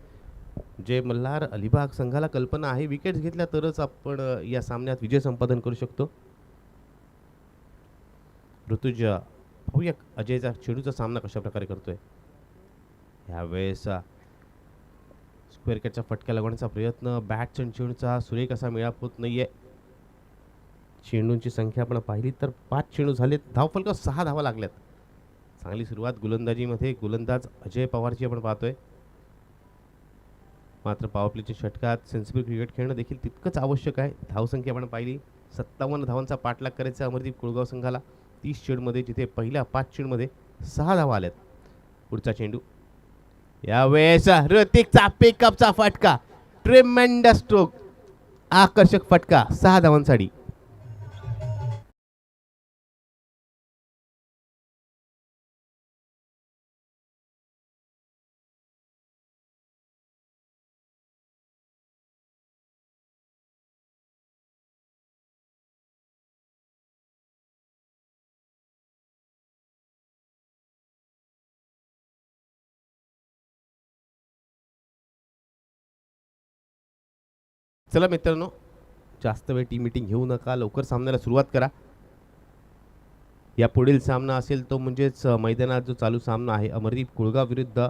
Speaker 2: जे मल्हार अलिबाग संघाला कल्पना आहे विकेट्स घेतल्या तरच आपण या सामन्यात विजय संपादन करू शकतो. ऋतुज पाहूया अजयचा चेंडूचा सामना कशा प्रकारे करतोय. यावेळेस स्क्वेअर कॅटचा फटका लागवण्याचा प्रयत्न, बॅट चेंडूचा सुरेख असा मेळाप होत नाहीये. चेंडूंची संख्या आपण पाहिली तर 5 चेंडू झालेत. धावफलक 6 धावा लागल्यात. चांगली सुरुवात गोलंदाजीमध्ये गोलंदाज अजय पवारची आपण पाहतोय, मात्र पॉवरप्लेच्या षटकात सेन्सिबल क्रिकेट खेळणं देखील तितकंच आवश्यक आहे. धावसंख्या आपण पाहिली 57 धावांचा पाठलाग करायचा अमरदीप कुळगाव संघाला 30 चेंडूमध्ये, जिथे पहिल्या 5 चेंडूमध्ये 6 धावा आल्यात. पुढचा चेंडू यावेळेस ऋतिकचा पिकअपचा फटका, ट्रिमेंडस स्ट्रोक, आकर्षक फटका 6 धावांसाठी. चला मित्रांनो, जास्त वेळ टीम मीटिंग घेऊ नका, लवकर सामन्याला सुरुवात करा. या पुढील सामना असेल तो म्हणजेच मैदानात जो चालू सामना आहे अमरदीप कुळगाव विरुद्ध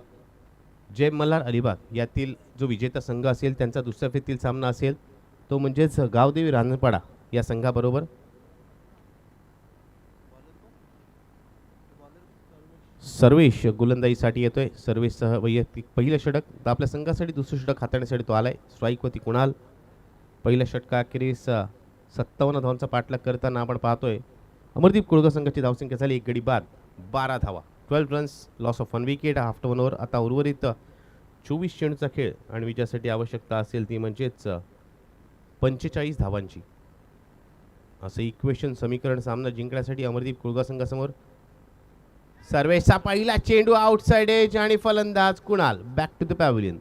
Speaker 2: जय मल्हार अलिबाग, यातील जो विजेता संघ असेल त्यांचा दुसऱ्या फेरीतील सामना असेल तो म्हणजेच गावदेवी रानपाडा या संघाबरोबर. सर्वेश गोलंदाजीसाठी येतोय. सर्वेशसह वैयक्तिक पहिलं षटक तर आपल्या संघासाठी, दुसरं षटक हाताळण्यासाठी तो आलाय. स्ट्राईकवरती कुणाल. पहिल्या षटकाखेरीस 57 धावांचा पाठलाग करताना आपण पाहतोय अमरदीप कुळगाव संघाची धावसंख्या झाली 1 गडी बाद 12 धावा, 12 runs, loss of 1 wicket after 1 over. आता उर्वरित 24 चेंडूचा खेळ आणि विजयासाठी आवश्यकता असेल ती म्हणजेच 45 धावांची. असं इक्वेशन समीकरण सामना जिंकण्यासाठी अमरदीप कुळगाव संघासमोर. सर्वेशचा पहिला चेंडू आउटसाइड एज आणि फलंदाज Kunal back to the pavilion.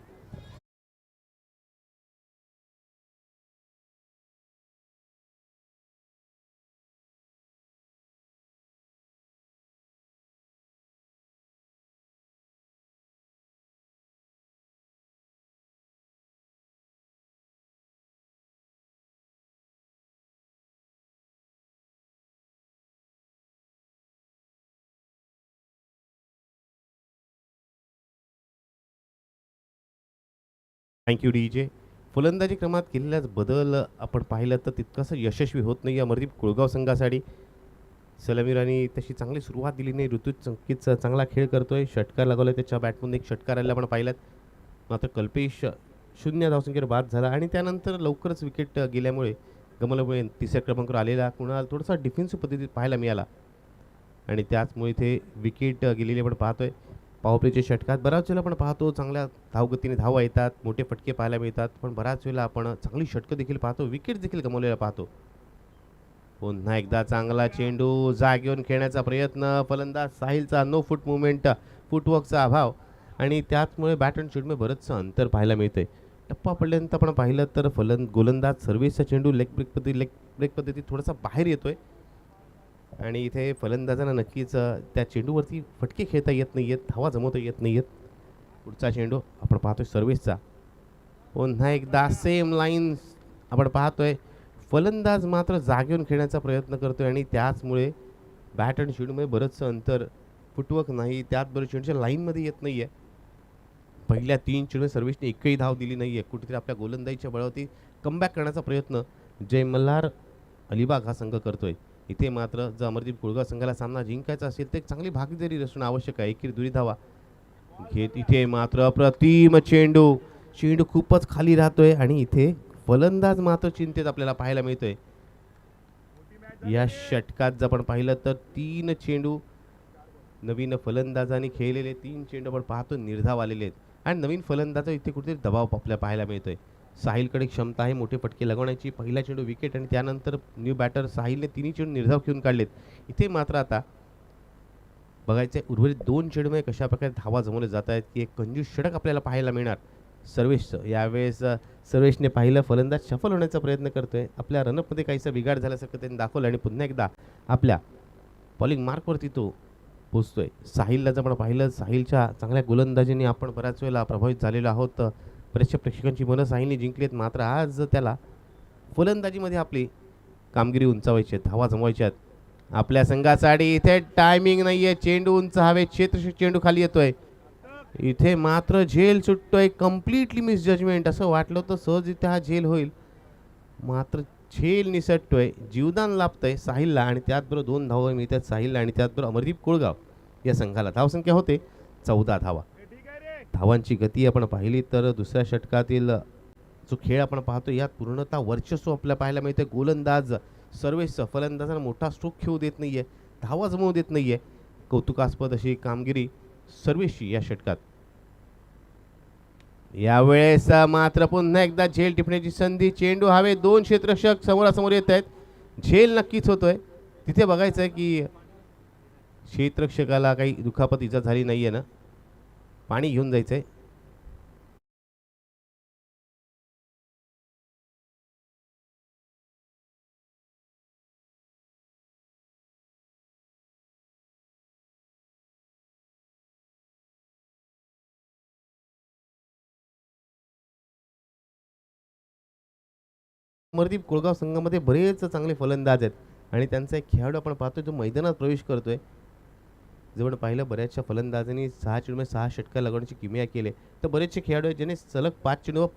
Speaker 2: Thank you DJ. फलंदाजी क्रमात केलेला बदल आपण पाहिलं तर तितकंसं यशस्वी होत नाही अमरदीप कुळगाव संघासाठी. सलमीरांनी तशी चांगली सुरुवात दिली नाही. ऋतुज संकेत चांगला खेळ करतोय, षटकार लागवला, त्याच्या बॅटमधून एक षटकार आलेला आपण पाहिलात. मात्र कल्पेश 0 धावसंख्येवर बाद झाला आणि त्यानंतर लवकरच विकेट गेल्यामुळे गमल्यामुळे तिसऱ्या क्रमांकावर आलेला कुणाल थोडासा डिफेन्सिव्ह पद्धतीत पाहायला मिळाला आणि त्याचमुळे इथे विकेट गेलेली आपण पाहतोय. पॉवरप्लेच्या षटकात बऱ्याच वेळेला आपण पाहतो चांगल्या धावगतीने धावा येतात, मोठे फटके पाहायला मिळतात, पण बऱ्याच वेळेला आपण चांगली षटकं देखील पाहतो, विकेट देखील गमावलेला पाहतो. पुन्हा एकदा चांगला चेंडू जागेवरून खेळण्याचा प्रयत्न, फलंदाज साहिलचा नो फूट मुवमेंट, फुटवर्कचा अभाव आणि त्याचमुळे बॅट अँड शूटमध्ये बरंचसं अंतर पाहायला मिळतंय. टप्पा पडल्यानंतर आपण पाहिलं तर गोलंदाज सर्व्हिसचा चेंडू लेग ब्रेक पद्धतीत थोडासा बाहेर येतोय आणि इथे फलंदाजांना नक्कीच त्या चेंडूवरती फटके खेळता येत नाही आहेत, धावा जमवता येत नाही आहेत. पुढचा चेंडू आपण पाहतोय सर्व्हिसचा. पुन्हा एकदा सेम लाईन आपण पाहतोय. फलंदाज मात्र जागेवरून खेळण्याचा प्रयत्न करतोय आणि त्याचमुळे बॅट अँड शूटमध्ये बरंचसं अंतर, फुटवर्क नाही, त्याचबरोबर चेंडूच्या लाईनमध्ये येत नाही आहे. पहिल्या 3 चेंडू सर्व्हिसने एकही धाव दिली नाही आहे. कुठेतरी आपल्या गोलंदाजीच्या बळावरती कमबॅक करण्याचा प्रयत्न जय मल्हार अलिबाग हा संघ करतोय. इथे मात्र जर अमरदीप कुळगाव संघाला सामना जिंकायचा असेल तर एक चांगली भागीदारी असणं आवश्यक आहे. एकेरी दुरी धावा घेत इथे मात्र अप्रतिम चेंडू, चेंडू खूपच खाली राहतोय आणि इथे फलंदाज मात्र चिंतेत आपल्याला पाहायला मिळतोय. या षटकात जर आपण पाहिलं तर 3 चेंडू नवीन फलंदाजांनी खेळलेले 3 चेंडू आपण पाहतो निर्धाव आलेले आहेत आणि नवीन फलंदाज इथे कुठेतरी दबाव आपल्याला पाहायला मिळतोय. साहिलकडे क्षमता आहे मोठे फटके लगवण्याची. पहिला चेंडू विकेट आणि त्यानंतर न्यू बॅटर साहिलने तिन्ही चेंडू निर्धाव घेऊन काढलेत. इथे मात्र आता बघायचं आहे उर्वरित 2 चेंडूमध्ये कशा प्रकारे धावा जमवले जात आहेत की एक कंजूस षटक आपल्याला पाहायला मिळणार सर्वेशचं. यावेळेस सर्वेशने पाहिलं फलंदाज सफल होण्याचा प्रयत्न करतोय. आपल्या रनअपमध्ये काहीसा बिघाड झाल्यासारखं त्यांनी दाखवलं आणि पुन्हा एकदा आपल्या बॉलिंग मार्कवरती तो पोचतोय. साहिलला जर आपण पाहिलं साहिलच्या चांगल्या गोलंदाजीने आपण बऱ्याच वेळेला प्रभावित झालेलो आहोत. बऱ्याचशा प्रेक्षकांची मनं साहिलने जिंकली आहेत. मात्र आज त्याला फलंदाजीमध्ये आपली कामगिरी उंचावायची आहे, धावा जमवायच्या आहेत. आपल्या संघासाठी इथे टायमिंग नाहीये. चेंडू उंच हवेत, क्षेत्ररक्षक चेंडू खाली येतोय. इथे मात्र झेल सुटतोय. Completely miss judgement. असं वाटलं होतं सहज इथे हा झेल होईल, मात्र झेल निसटतोय. जीवदान लाभतंय साहिलला आणि त्याचबरोबर 2 धावा मिळतात साहिलला आणि त्याचबरोबर अमरदीप कोळगाव या संघाला. धावसंख्या होते 14 धावा. धावांची गती आपण पाहिली तर दुसऱ्या षटकातील जो खेळ आपण पाहतो यात पूर्णतः वर्चस्व आपल्याला पाहायला मिळते. गोलंदाज सर्वेशचं फलंदाजांना मोठा स्ट्रोक खेळू देत नाहीये, धावा जमवू देत नाहीये. कौतुकास्पद अशी कामगिरी सर्वेशची या षटकात. यावेळेस मात्र पुन्हा एकदा झेल टिपण्याची संधी. चेंडू हवे, 2 क्षेत्ररक्षक समोरासमोर येत आहेत. झेल नक्कीच होतोय. तिथे बघायचं आहे की क्षेत्ररक्षकाला काही दुखापत इजा झाली नाहीये ना. पाणी घेऊन जायचंय. अमरदीप कोळगाव संघामध्ये बरेच चांगले फलंदाज आहेत आणि त्यांचा एक खेळाडू आपण पाहतोय जो मैदानात प्रवेश करतोय. जर आपण पाहिलं बऱ्याचशा फलंदाजांनी 6 चेंडूमध्ये 6 षटकार लगवण्याची किमया केले, तर बरेचसे खेळाडू आहेत ज्यांनी सलग 5 चेंडूवर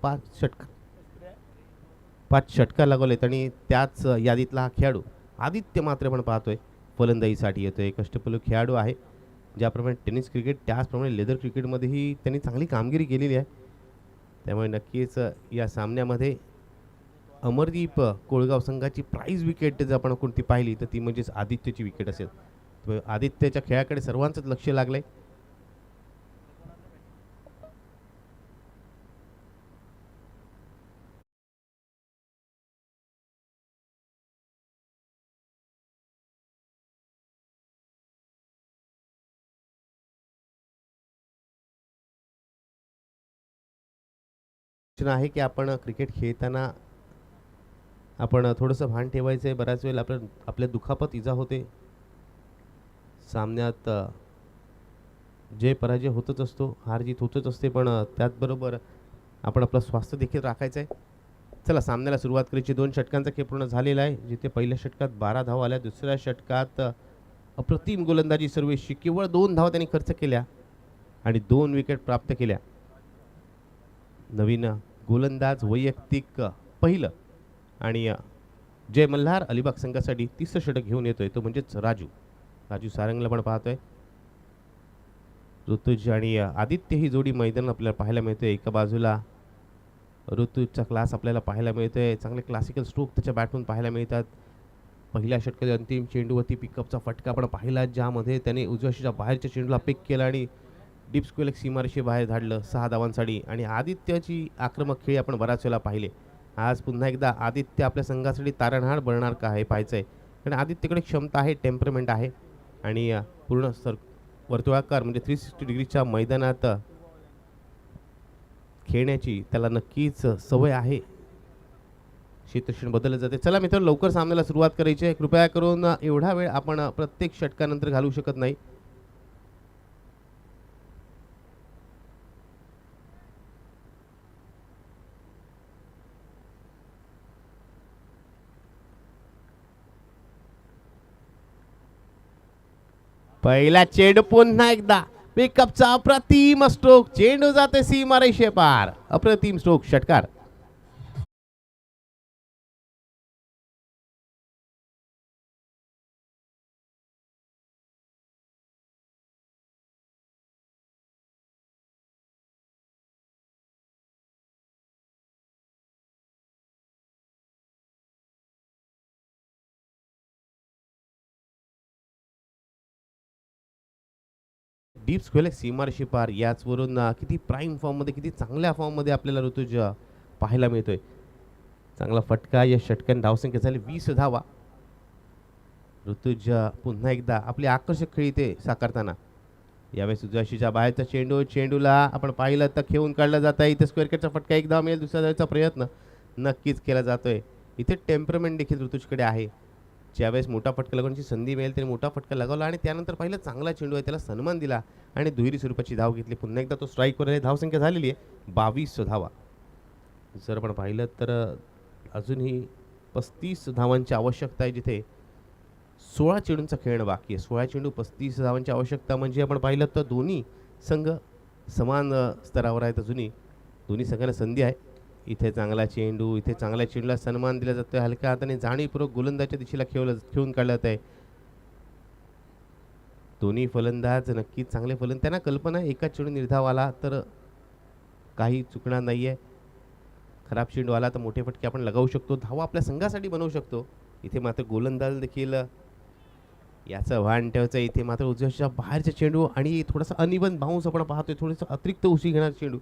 Speaker 2: 5 षटकार लगवलेत आणि त्याच यादीतला हा खेळाडू आदित्य मात्र आपण पाहतोय फलंदाजीसाठी येतोय. कष्टपल्लू खेळाडू आहे. ज्याप्रमाणे टेनिस क्रिकेट त्याचप्रमाणे लेदर क्रिकेटमध्येही त्यांनी चांगली कामगिरी केलेली आहे. त्यामुळे नक्कीच या सामन्यामध्ये अमरदीप कोळगाव संघाची प्राईज विकेट जर आपण कोणती पाहिली तर ती म्हणजेच आदित्यची विकेट असेल. आदित्यच्या खेळाकडे सर्वांचंच लक्ष लागलंय. आहे की आपण क्रिकेट खेळताना आपण थोडंसं भान ठेवायचं आहे. बऱ्याच वेळेला आपल्या दुखापत इजा होते. सामन्यात जय पराजय होतच असतो, हार जीत होतच असते, पण त्याचबरोबर आपण आपलं स्वास्थ्य देखील राखायचं आहे. चला सामन्याला सुरुवात करायची. 2 षटकांचा खेळ पूर्ण झालेला आहे. जिथे पहिल्या षटकात 12 धावा आल्या, दुसऱ्या षटकात अप्रतिम गोलंदाजी सर्वेशची. केवळ 2 धावा त्यांनी खर्च केल्या आणि 2 विकेट प्राप्त केल्या. नवीन गोलंदाज वैयक्तिक पहिलं आणि जय मल्हार अलिबाग संघासाठी 30 षटक घेऊन येतोय तो म्हणजेच राजू सारंगला पण पाहतोय. ऋतुज आणि आदित्य ही जोडी मैदान आपल्याला पाहायला मिळते. एका बाजूला ऋतुजचा क्लास आपल्याला पाहायला मिळतोय. चांगले क्लासिकल स्ट्रोक त्याच्या बॅटमधून पाहायला मिळतात. पहिल्या षटकाच्या अंतिम चेंडूवरती पिकअपचा फटका आपण पाहिला, ज्यामध्ये त्याने उजव्या बाहेरच्या चेंडूला पिक केला आणि डीप स्क्वेअर सीमारेषे बाहेर धाडलं 6 धावांसाठी. आणि आदित्यची आक्रमक खेळी आपण बऱ्याच वेळेला पाहिले. आज पुन्हा एकदा आदित्य आपल्या संघासाठी तारणहार बनणार का हे पाहायचं आहे. कारण आदित्यकडे क्षमता आहे, टेम्परमेंट आहे आणि पूर्ण वर्तुळाकार म्हणजे 360 डिग्रीच्या मैदानात खेळण्याची त्याला नक्कीच सवय आहे. क्षेत्ररक्षण बदललं जाते. चला मित्रांनो, लवकर सामन्याला सुरुवात करायची आहे. कृपया करून एवढा वेळ आपण प्रत्येक षटकानंतर घालवू शकत नाही. पहिला चेंडू पुन्हा एकदा पिकअपचा अप्रतिम स्ट्रोक. चेंडू जाते सीमारेषे पार. अप्रतिम स्ट्रोक, षटकार. डीप स्क्वेअर सीमारेषे पार. याचवरून किती प्राईम फॉर्ममध्ये, किती चांगल्या फॉर्ममध्ये आपल्याला ऋतुज पाहायला मिळतोय. चांगला फटका, या षटकाने धावसंख्या झाली 20 धावा. ऋतुज पुन्हा एकदा आपली आकर्षक खेळी ते साकारताना. यावेळेस उजव्या बाहेरचा चेंडू, चेंडूला आपण पाहिलं तर खेळून काढला जात आहे. इथे स्क्वेअर कटचा फटका, एक धाव मिळेल. दुसऱ्या धावेचा प्रयत्न नक्कीच केला जातोय. इथे टेम्परमेंट देखील ऋतुजकडे आहे. ज्यावेळेस मोठा फटका लागण्याची संधी मिळेल त्याने मोठा फटका लगावला आणि त्यानंतर पाहिलं चांगला चेंडू आहे, त्याला सन्मान दिला आणि दुहेरी स्वरूपाची धाव घेतली. पुन्हा एकदा तो स्ट्राईकवर आहे. धावसंख्या झालेली आहे 22 धावा. जर आपण पाहिलं तर अजूनही 35 धावांची आवश्यकता आहे, जिथे 16 चेंडूंचा खेळणं बाकी आहे. 16 चेंडू 35 धावांची आवश्यकता म्हणजे आपण पाहिलं तर दोन्ही संघ समान स्तरावर आहेत. अजूनही दोन्ही संघांना संधी आहे. इथे चांगला चेंडू, इथे चांगल्या चेंडूला सन्मान दिला जातोय. हलक्या हाताने जाणीवपूर्वक गोलंदाजच्या दिशेला खेळून काढलं जात आहे. दोन्ही फलंदाज नक्कीच चांगले फलंदाज. त्यांना कल्पना एका चेंडू निर्धाव आला तर काही चुकणार नाही आहे. खराब चेंडू आला तर मोठे फटके आपण लगावू शकतो, धावा आपल्या संघासाठी बनवू शकतो. इथे मात्र गोलंदाज देखील याचं भान ठेवायचं. इथे मात्र उजव्याच्या बाहेरचा चेंडू आणि थोडासा अनइवन बाउन्स आपण पाहतोय. थोडंसं अतिरिक्त उशी घेणार चेंडू,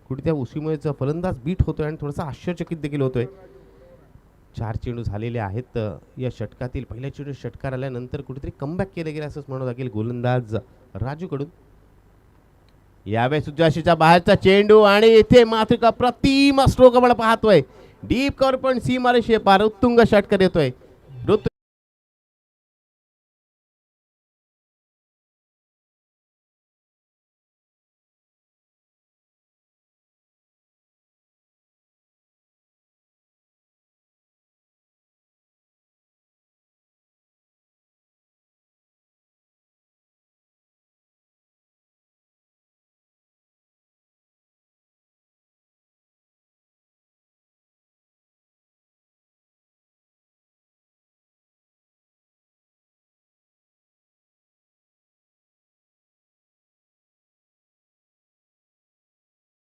Speaker 2: कुठे त्या उशीमुळेच फलंदाज बीट होतोय आणि थोडासा आश्चर्यचकित देखील होतोय. 4 चेंडू झालेले आहेत या षटकातील. पहिल्या चेंडू षटकार आल्यानंतर कुठेतरी कमबॅक केलं गेलं असंच म्हणावं लागेल गोलंदाज राजूकडून. यावेळेस उजव्याच्या बाहेरचा चेंडू आणि इथे मात्र का प्रतिम स्ट्रोक आपण पाहतोय. डीप कव्हर पण सीमारेषे पार उत्तुंग षटकार येतोय.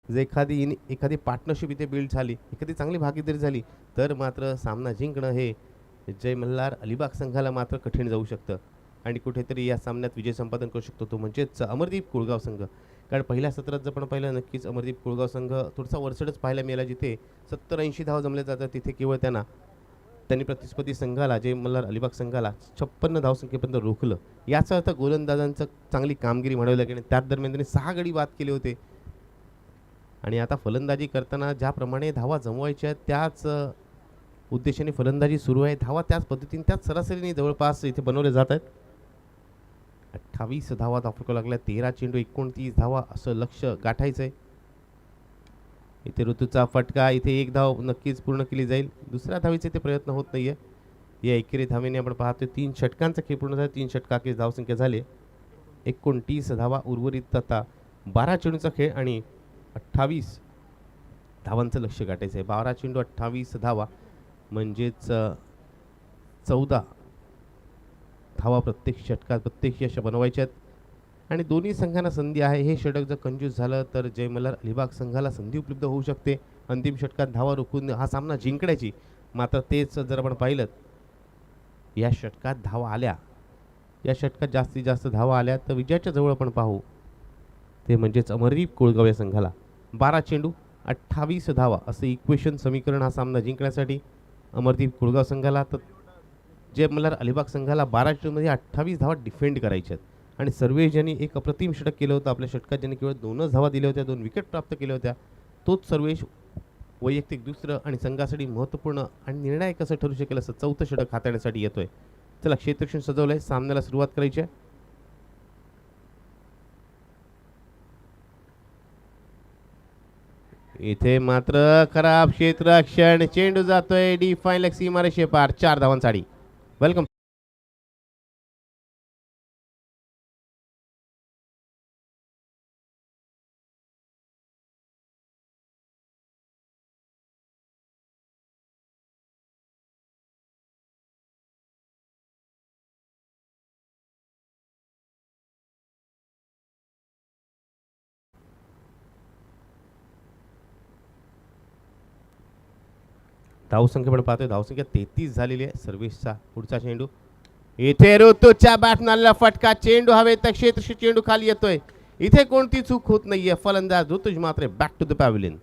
Speaker 2: जर एखादी पार्टनरशिप इथे बिल्ड झाली, एखादी चांगली भागीदारी झाली तर मात्र सामना जिंकणं हे जय मल्हार अलिबाग संघाला मात्र कठीण जाऊ शकतं आणि कुठेतरी या सामन्यात विजय संपादन करू शकतो तो म्हणजेच अमरदीप कुळगाव संघ. कारण पहिल्या सत्रात जर आपण पाहिलं नक्कीच अमरदीप कुळगाव संघ थोडासा वरचढच पाहायला मिळाला. जिथे 70-80 धाव जमले जातात तिथे केवळ त्यांनी प्रतिस्पर्धी संघाला जय मल्हार अलिबाग संघाला 56 धावसंख्येपर्यंत रोखलं. याचा अर्थ गोलंदाजांचं चांगली कामगिरी म्हणावी लागेल. त्याच दरम्यान त्यांनी 6 गडी बाद केले होते आणि आता फलंदाजी करताना ज्याप्रमाणे धावा जमवायच्या त्याच उद्देशाने फलंदाजी सुरू आहे. धावा त्याच पद्धतीने त्याच सरासरीने जवळपास इथे बनवले जात आहेत. 28 धावा दाखवाव्या लागल्या. 13 चेंडू 29 धावा असं लक्ष गाठायचं आहे. इथे ऋतूचा फटका, इथे एक धाव नक्कीच पूर्ण केली जाईल. दुसऱ्या धावेचे ते प्रयत्न होत नाहीये. या एकेरी धावेने आपण पाहतोय 3 षटकांचा खेळ पूर्ण झाला. 3 षटकांची धावसंख्या झाली 29 धावा. उर्वरित आता 12 चेंडूचा खेळ आणि 28 धावांचं लक्ष गाठायचं आहे. 12 चेंडू 28 धावा म्हणजेच 14 धावा प्रत्येक षटकात प्रत्येकी अशा बनवायच्यात आणि दोन्ही संघांना संधी आहे. हे षटक जर कंजूस झालं तर जय मल्हार अलिबाग संघाला संधी उपलब्ध होऊ शकते अंतिम षटकात धावा रोखून हा सामना जिंकण्याची. मात्र तेच जर आपण पाहिलं या षटकात धावा आल्या, या षटकात जास्तीत जास्त धावा आल्या तर विजयाच्या जवळ आपण पाहू ते म्हणजेच अमरदीप कुळगाव या संघाला. 12 चेंडू 28 धावा असं इक्वेशन समीकरण हा सामना जिंकण्यासाठी अमरदीप कुळगाव संघाला. तर जय मल्हार अलिबाग संघाला 12 चेंडूमध्ये 28 धावा डिफेंड करायच्या आहेत आणि सर्वेश ज्यांनी एक अप्रतिम षटक केलं होतं आपल्या षटकात, ज्यांनी केवळ 2च धावा दिल्या होत्या, 2 विकेट प्राप्त केल्या होत्या, तोच सर्वेश वैयक्तिक दुसरं आणि संघासाठी महत्त्वपूर्ण आणि निर्णायक कसं ठरू शकेल असं 4थं षटक हाताळण्यासाठी येतोय. चला क्षेत्ररक्षण सजवलंय, सामन्याला सुरुवात करायची आहे. इथे मात्र खराब क्षेत्ररक्षण, चेंडू जातोय डिफाईन लेग सीमारेषे पार. 4 धावांसाठी. वेलकम. धावसंख्या पण पाहतोय, धावसंख्या 33 झालेली आहे. सर्व्हिसचा पुढचा चेंडू, इथे ऋतूच्या बॅटनं आलेला फटका, चेंडू हवेत, क्षेत्र चेंडू खाली येतोय. इथे कोणती चूक होत नाहीये. फलंदाज ऋतुज मात्र बॅक टू द पॅव्हिलियन.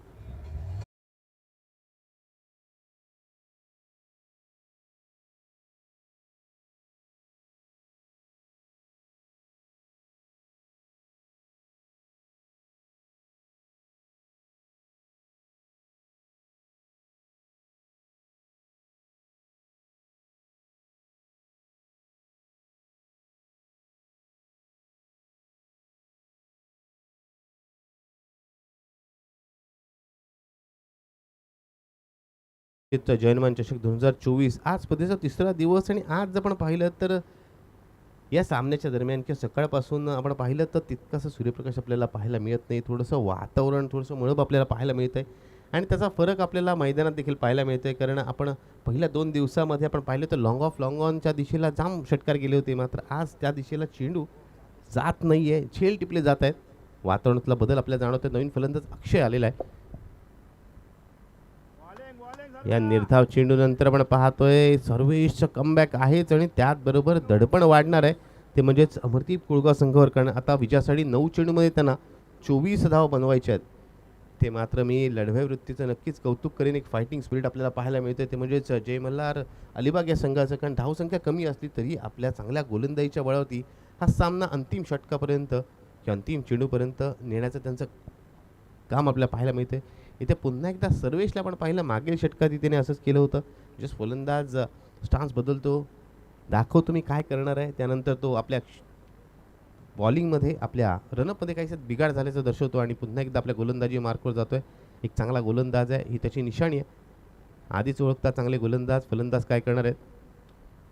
Speaker 2: जयनमान चषक 2024 आज स्पर्धेचा तिसरा दिवस आणि आज आपण पाहिलं तर या सामन्याच्या दरम्यान किंवा सकाळपासून आपण पाहिलं तर तितकासा सूर्यप्रकाश आपल्याला पाहायला मिळत नाही. थोडंसं वातावरण थोडंसं मळब आपल्याला पाहायला मिळत आहे आणि त्याचा फरक आपल्याला मैदानात देखील पाहायला मिळतो आहे. कारण आपण पहिल्या 2 दिवसामध्ये आपण पाहिलं तर लॉंग ऑनच्या दिशेला जाम षटकार गेले होते. मात्र आज त्या दिशेला चेंडू जात नाही आहे, झेल टिपले जात आहेत. वातावरणातला बदल आपल्याला जाणवतो. नवीन फलंदाज अक्षय आलेला आहे. या निर्धाव चेंडू नंतर आपण पाहतोय सर्वेशचं कमबॅक आहेच आणि त्याचबरोबर दडपण वाढणार आहे. ते म्हणजेच अमरदीप कुळगाव संघावर, कारण आता विजयासाठी 9 चेंडूमध्ये त्यांना 24 धावा बनवायच्या आहेत. ते मात्र मी लढव्या वृत्तीचं नक्कीच कौतुक करेन. एक फायटिंग स्पिरिट आपल्याला पाहायला मिळते. ते म्हणजेच जय मल्हार अलिबाग या संघाचं, कारण धावसंख्या कमी असली तरी आपल्या चांगल्या गोलंदाजीच्या बळावरती हा सामना अंतिम षटकापर्यंत किंवा अंतिम चेंडूपर्यंत नेण्याचं त्यांचं काम आपल्याला पाहायला मिळते. इथे पुन्हा एकदा सर्वेशला आपण पाहिलं मागील षटकात त्याने असंच केलं होतं. जस्ट फलंदाज स्टान्स बदलतो, दाखवतो मी काय करणार आहे, त्यानंतर तो आपल्या बॉलिंगमध्ये आपल्या रनअपमध्ये काहीच बिघाड झाल्याचं दर्शवतो आणि पुन्हा एकदा आपल्या गोलंदाजी मार्कवर जातोय. एक चांगला गोलंदाज आहे, ही त्याची निशाणी आहे. आधीच ओळखता चांगले गोलंदाज. फलंदाज काय करणार आहेत.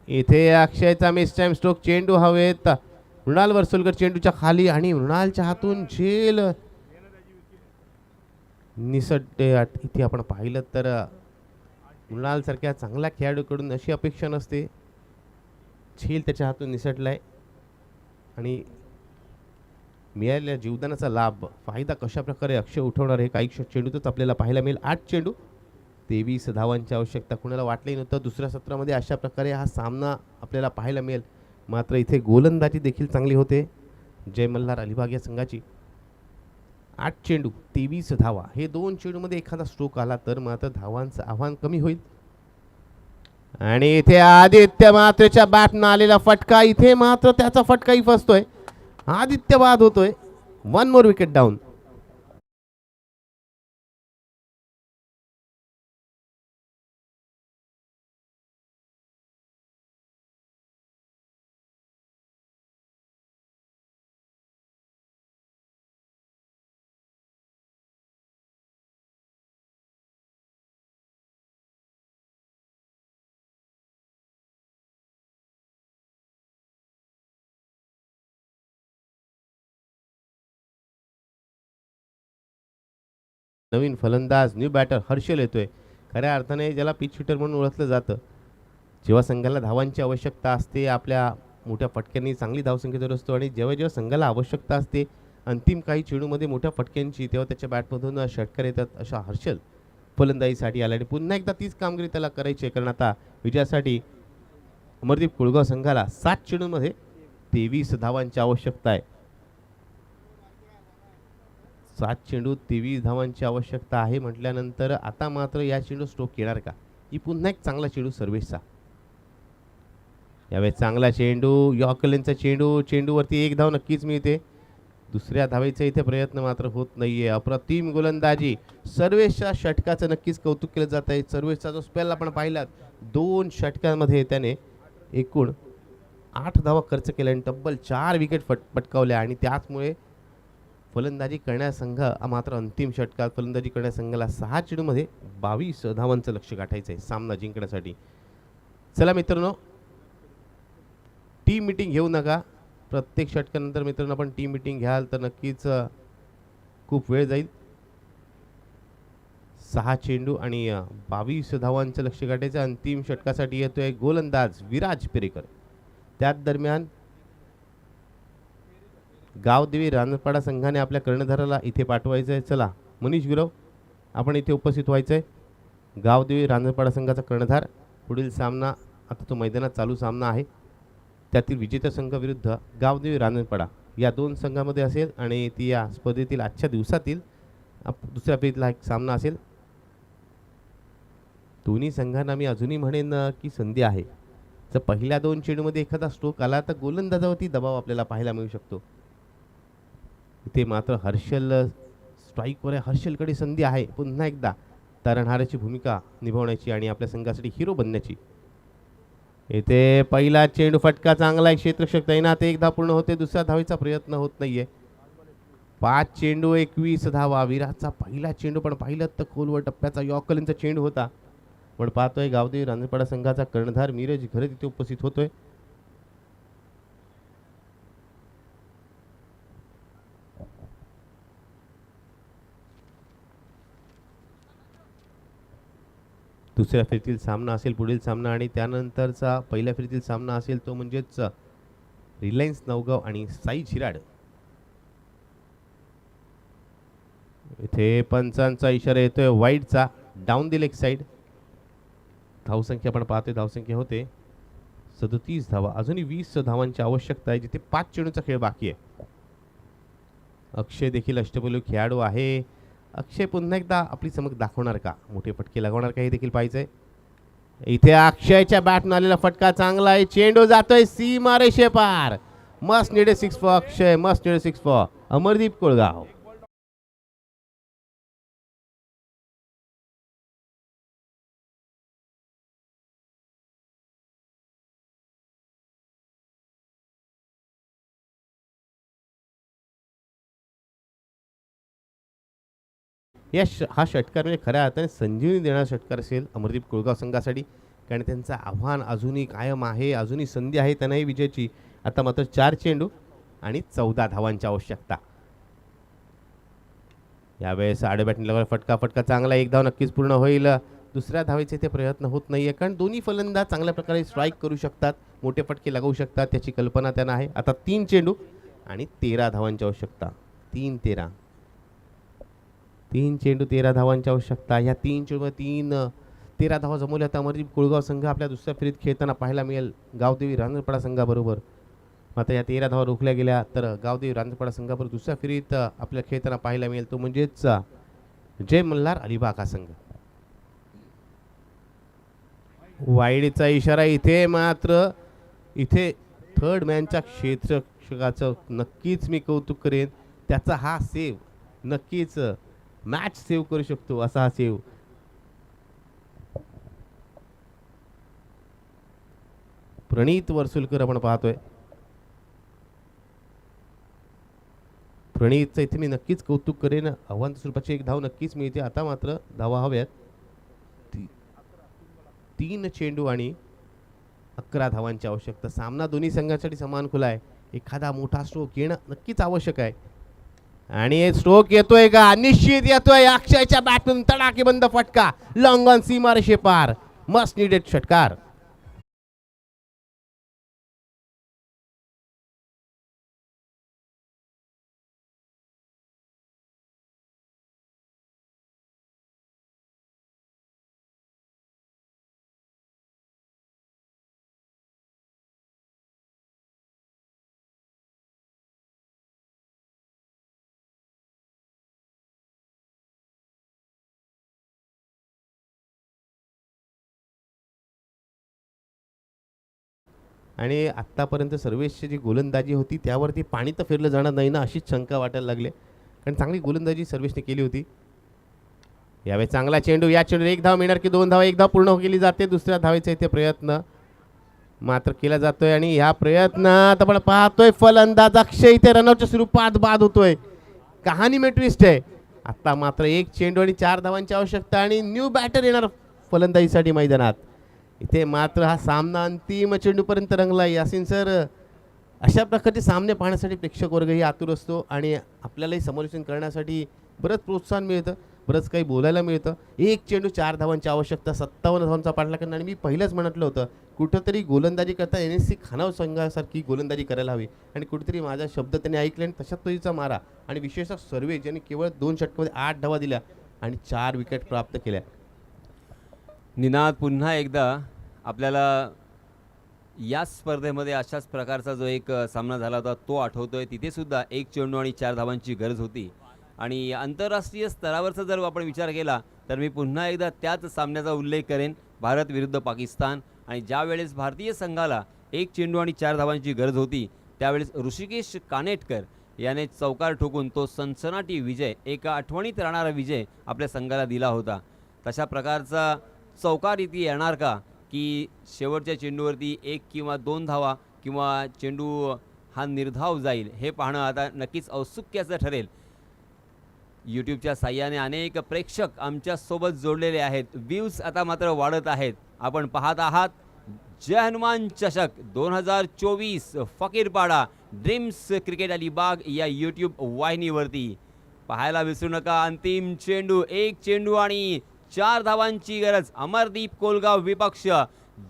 Speaker 2: इथे अक्षयचा मिस टाइम स्ट्रोक, चेंडू हवेत. मृणाल वर्सोलकर चेंडूच्या खाली आणि मृणालच्या हातून झेल निसटते. इथे आपण पाहिलं तर मृणाल सारख्या चांगल्या खेळाडूकडून अशी अपेक्षा नसते. झेल त्याच्या हातून निसटलाय आणि मिळालेल्या जीवदानाचा लाभ फायदा कशा प्रकारे अक्षय उठवणार हे काही चेंडूतच आपल्याला पाहायला मिळेल. 8 चेंडू 23 धावांची आवश्यकता. कुणाला वाटलंही नव्हतं दुसऱ्या सत्रामध्ये अशा प्रकारे हा सामना आपल्याला पाहायला मिळेल. मात्र इथे गोलंदाजी देखील चांगली होते जय मल्हार अलिबाग या संघाची. 8 चेंडू 23 धावा. हे 2 चेंडूमध्ये एखादा स्ट्रोक आला तर मात्र धावांचं आव्हान कमी होईल. आणि इथे आदित्य मात्रेच्या बॅटनं आलेला फटका, इथे मात्र त्याचा फटकाही फसतोय. आदित्य बाद होतोय. 1 मोर विकेट डाऊन. नवीन फलंदाज न्यू बॅटर हर्षल येतोय. खऱ्या अर्थाने ज्याला पिच हिटर म्हणून ओळखलं जातं. जेव्हा संघाला धावांची आवश्यकता असते, आपल्या मोठ्या फटक्यांनी चांगली धावसंख्येवर असतो आणि जेव्हा जेव्हा संघाला आवश्यकता असते अंतिम काही चेंडूमध्ये मोठ्या फटक्यांची, तेव्हा त्याच्या बॅटमधून षटकार येतात. अशा हर्षल फलंदाजीसाठी आला आणि पुन्हा एकदा तीच कामगिरी त्याला करायची आहे. कारण आता विजयासाठी अमरदीप कुळगाव संघाला 7 चेंडूमध्ये 23 धावांची आवश्यकता आहे. 7 चेंडू 23 धावांची आवश्यकता आहे म्हटल्यानंतर आता मात्र या चेंडू स्ट्रोक येणार का. ही पुन्हा एक चांगला चेंडू सर्वेशचा. यावेळेस चांगला चेंडू यॉर्करचा चेंडू, चेंडूवरती 1 धाव नक्कीच मिळते. दुसऱ्या धावेचा इथे प्रयत्न मात्र होत नाहीये. अप्रतिम गोलंदाजी सर्वेशच्या षटकाचं नक्कीच कौतुक केलं जात आहे. सर्वेशचा जो स्पेल आपण पाहिलात 2 षटकांमध्ये त्याने एकूण 8 धावा खर्च केल्या आणि तब्बल 4 विकेट पटकावल्या आणि त्याचमुळे फलंदाजी करण्या संघ मात्र अंतिम षटकात फलंदाजी करण्या संघाला 6 चेंडूमध्ये 22 धावांचं लक्ष्य गाठायचं आहे सामना जिंकण्यासाठी. चला मित्रांनो, टीम मीटिंग घेऊ नका. प्रत्येक षटकानंतर मित्रांनो आपण टीम मीटिंग घ्याल तर नक्कीच खूप वेळ जाईल. 6 चेंडू आणि 22 धावांचं लक्ष्य गाठायचं. अंतिम षटकासाठी येतोय गोलंदाज विराज पेरेकर. त्याच दरम्यान गावदेवी रानपाडा संघाने आपल्या कर्णधाराला इथे पाठवायचं आहे. चला मनीष गुरव, आपण इथे उपस्थित व्हायचं आहे. गावदेवी रानपाडा संघाचा कर्णधार. पुढील सामना आता तो मैदानात चालू सामना आहे, त्यातील विजेता संघ विरुद्ध गावदेवी रानपाडा या 2 संघामध्ये असेल आणि ती या स्पर्धेतील आजच्या दिवसातील दुसऱ्या फेरीतला एक सामना असेल. दोन्ही संघांना मी अजूनही म्हणेन की संधी आहे. जर पहिल्या 2 चेंडूमध्ये एखादा स्ट्रोक आला तर गोलंदाजावरती दबाव आपल्याला पाहायला मिळू शकतो. इथे मात्र हर्षल स्ट्राईकवर आहे. हर्षलकडे संधी आहे पुन्हा एकदा तारणहाराची भूमिका निभावण्याची आणि आपल्या संघासाठी हिरो बनण्याची. इथे पहिला चेंडू फटका चांगला आहे. क्षेत्ररक्षक तैनात. 1 धाव पूर्ण होते. दुसऱ्या धावेचा प्रयत्न होत नाहीये. 5 चेंडू 21 धावा. विराटचा पहिला चेंडू पण पाहिलं तर खोलवर टप्प्याचा यॉर्करचा चेंडू होता. पण पाहतोय गावदेवी रांजणपाडा संघाचा कर्णधार मीरज घरे तिथे उपस्थित होतोय. दुसऱ्या फेरीतील सामना असेल पुढील सामना आणि त्यानंतरचा पहिल्या फेरीतील सामना असेल तो म्हणजेच रिलायन्स नवगाव आणि साई झिराड. इथे पंचांचा इशारा येतोय वाईडचा, डाऊन दी लेग साइड. धावसंख्या आपण पाहतोय, धावसंख्या होते 37 धावा. अजूनही 20 धावांची आवश्यकता आहे जिथे 5 चेंडूचा खेळ बाकी आहे. अक्षय देखील अष्टपैलू खेळाडू आहे. अक्षय पुन्हा एकदा आपली चमक दाखवणार का, मोठे फटके लागवणार का हे देखील पाहिजे. इथे अक्षयच्या बॅटनं आलेला फटका चांगला आहे, चेंडू जातोय सीमा रेषे पार. Must needed 6 for Akshay, must needed 6 for Amardeep Kolgaon. हा षटकार म्हणजे खऱ्या अर्थाने संजीवनी देणारा षटकार असेल अमरदीप कोळगाव संघासाठी, कारण त्यांचं आव्हान अजूनही कायम आहे, अजूनही संधी आहे त्यांनाही विजयाची. आता मात्र 4 चेंडू आणि 14 धावांची आवश्यकता. यावेळेस आडब्याटने लागला फटका चांगला, एक धाव नक्कीच पूर्ण होईल. दुसऱ्या धावेचे ते प्रयत्न होत नाहीये, कारण दोन्ही फलंदाज चांगल्या प्रकारे स्ट्राईक करू शकतात, मोठे फटके लागवू शकतात, त्याची कल्पना त्यांना आहे. आता 3 चेंडू आणि 13 धावांची आवश्यकता. 3 चेंडू 13 धावांची आवश्यकता. ह्या 3 चेंडू 13 धावा जमवल्या तर अमरदीप कोळगाव संघ आपल्या दुसऱ्या फेरीत खेळताना पाहायला मिळेल गावदेवी रांजणपाडा संघाबरोबर. मात्र या 13 धावा रोखल्या गेल्या तर गावदेवी रांजणपाडा संघाबरोबर दुसऱ्या फेरीत आपल्या खेळताना पाहायला मिळेल तो म्हणजेच जय मल्हार अलिबाग हा संघ. वाईडचा इशारा इथे, मात्र इथे थर्ड मॅनच्या क्षेत्ररक्षकाचं नक्कीच मी कौतुक करेन. त्याचा हा सेव नक्कीच मॅच सेव्ह करू शकतो असा हा सेव्ह. प्रणित वर्सुलकर आपण पाहतोय. प्रणितचं इथे मी नक्कीच कौतुक करेन. आव्हान स्वरूपाची एक धाव नक्कीच मिळते. आता मात्र धावा हव्यात. 3 चेंडू आणि 11 धावांची आवश्यकता. सामना दोन्ही संघांसाठी समान खुला आहे. एखादा मोठा स्ट्रोक येणं नक्कीच आवश्यक आहे आणि स्ट्रोक येतोय का, निश्चित येतोय. अक्षयच्या बॅटमधून तडाखेबंद फटका, लॉंग ऑन सीमारेषे पार, मस्ट नीडेड षटकार. आणि आत्तापर्यंत सर्वेशची जी गोलंदाजी होती त्यावरती पाणी तर फिरलं जाणार नाही ना अशीच शंका वाटायला लागली, कारण चांगली गोलंदाजी सर्वेशने केली होती. यावेळी चांगला चेंडू, या चेंडू 1 धाव मिळणार की 2 धाव. 1 धाव पूर्ण केली जाते. दुसऱ्या धावेचा इथे प्रयत्न मात्र केला जातोय आणि ह्या प्रयत्नात आपण पाहतोय फलंदाज अक्षय इथे रनआउटच्या स्वरूपात बाद होतोय. कहाणी में ट्विस्ट आहे. आता मात्र 1 चेंडू आणि 4 धावांची आवश्यकता आणि न्यू बॅटर येणार फलंदाजीसाठी मैदानात. इथे मात्र हा सामना अंतिम चेंडूपर्यंत रंगला. यासिन सर, अशा प्रकारचे सामने पाहण्यासाठी प्रेक्षक वर्गही आतुर असतो आणि आपल्यालाही समालोचन करण्यासाठी बरंच प्रोत्साहन मिळतं, बरंच काही बोलायला मिळतं. 1 चेंडू 4 धावांची आवश्यकता, 57 धावांचा पाठलाग करणं. आणि मी पहिलंच म्हटलं होतं कुठंतरी गोलंदाजी करता NSC खानाव संघासारखी गोलंदाजी करायला हवी आणि कुठेतरी माझा शब्द त्यांनी ऐकले आणि तशाच पद्धतीचा मारा. आणि विशेषतः सर्वे ज्यांनी केवळ 2 षटकामध्ये 8 धावा दिल्या आणि 4 विकेट प्राप्त केल्या.
Speaker 1: निनाद, पुन्हा एकदा आपल्याला या स्पर्धेमध्ये अशाच प्रकारचा जो एक सामना झाला होता तो आठवतोय. तिथे सुद्धा 1 चेंडू आणि 4 धावांची गरज होती. आणि आंतरराष्ट्रीय स्तरावरचा जर आपण विचार केला तर मी पुन्हा एकदा त्याच सामन्याचा उल्लेख करेन, भारत विरुद्ध पाकिस्तान. आणि ज्या वेळेस भारतीय संघाला 1 चेंडू आणि 4 धावांची गरज होती त्यावेळेस ऋषिकेश कानेटकर याने चौकार ठोकून तो सनसनाटी विजय, एका आठवणीत राहणारा विजय आपल्या संघाला दिला होता. तशा प्रकारचा चौकार इथे येणार का, की शेवटच्या चेंडूवरती 1 किंवा 2 धावा किंवा चेंडू हा निर्धाव जाईल, हे पाहणं आता नक्कीच औत्सुक्याचं ठरेल. यूट्यूबच्या साह्याने अनेक प्रेक्षक आमच्या सोबत जोडलेले आहेत. व्ह्यूज आता मात्र वाढत आहेत. आपण पाहत आहात जय हनुमान चषक 2024 फकीरपाडा ड्रीम्स क्रिकेट अलिबाग या यूट्यूब वाहिनीवरती पाहायला विसरू नका. अंतिम चेंडू, एक चेंडू आणि 4 धावांची गरज. अमरदीप कोलगाव विपक्ष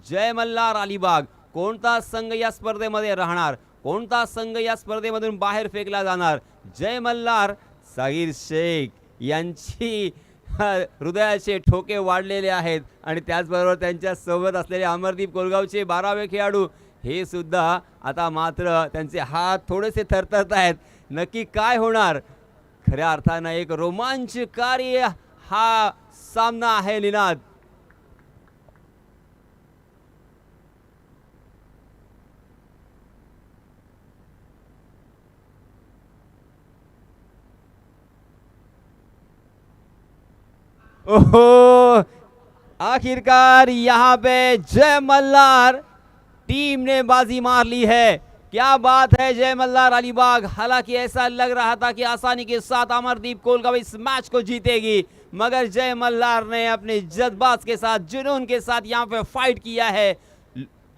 Speaker 1: जय मल्हार अलिबाग. कोणता संघ या स्पर्धेमध्ये राहणार, कोणता संघ या स्पर्धेमधून बाहेर फेकला जाणार? जय मल्हार सागीर शेख यांची हृदयाचे ठोके वाढलेले आहेत आणि त्याचबरोबर त्यांच्या सोबत असलेले अमरदीप कोलगावचे 12वे खेळाडू हे सुद्धा आता मात्र त्यांचे हात थोडेसे थरथरत आहेत. नक्की काय होणार? खऱ्या अर्थानं एक रोमांचकारी हा सामना आहे निनाद. ओहो, आखिरकार यहाँ पे जय मल्हार टीम ने बाजी मार ली है. क्या बात है जय मल्हार अलीबाग. हालांकि ऐसा लग रहा था कि आसानी के साथ अमरदीप कोलगाव इस मैच को जीतेगी, मगर जय मल्हार ने अपने जज्बात के साथ, जुनून के साथ यहाँ पे फाइट किया है.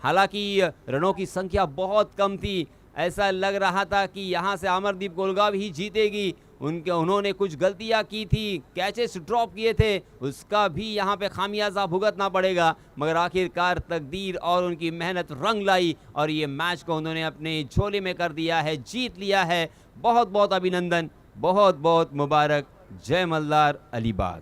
Speaker 1: हालांकि रनों की संख्या बहुत कम थी. ऐसा लग रहा था कि यहाँ से अमरदीप कोलगाव ही जीतेगी. उन्होंने कुछ गलतियां की थी, कैचेस ड्रॉप किए थे, उसका भी यहाँ पे खामियाजा भुगतना पड़ेगा. मगर आखिरकार तकदीर और उनकी मेहनत रंग लाई और ये मैच को उन्होंने अपने झोले में कर दिया है, जीत लिया है. बहुत बहुत अभिनंदन, बहुत बहुत मुबारक जय मल्हार अलीबाग.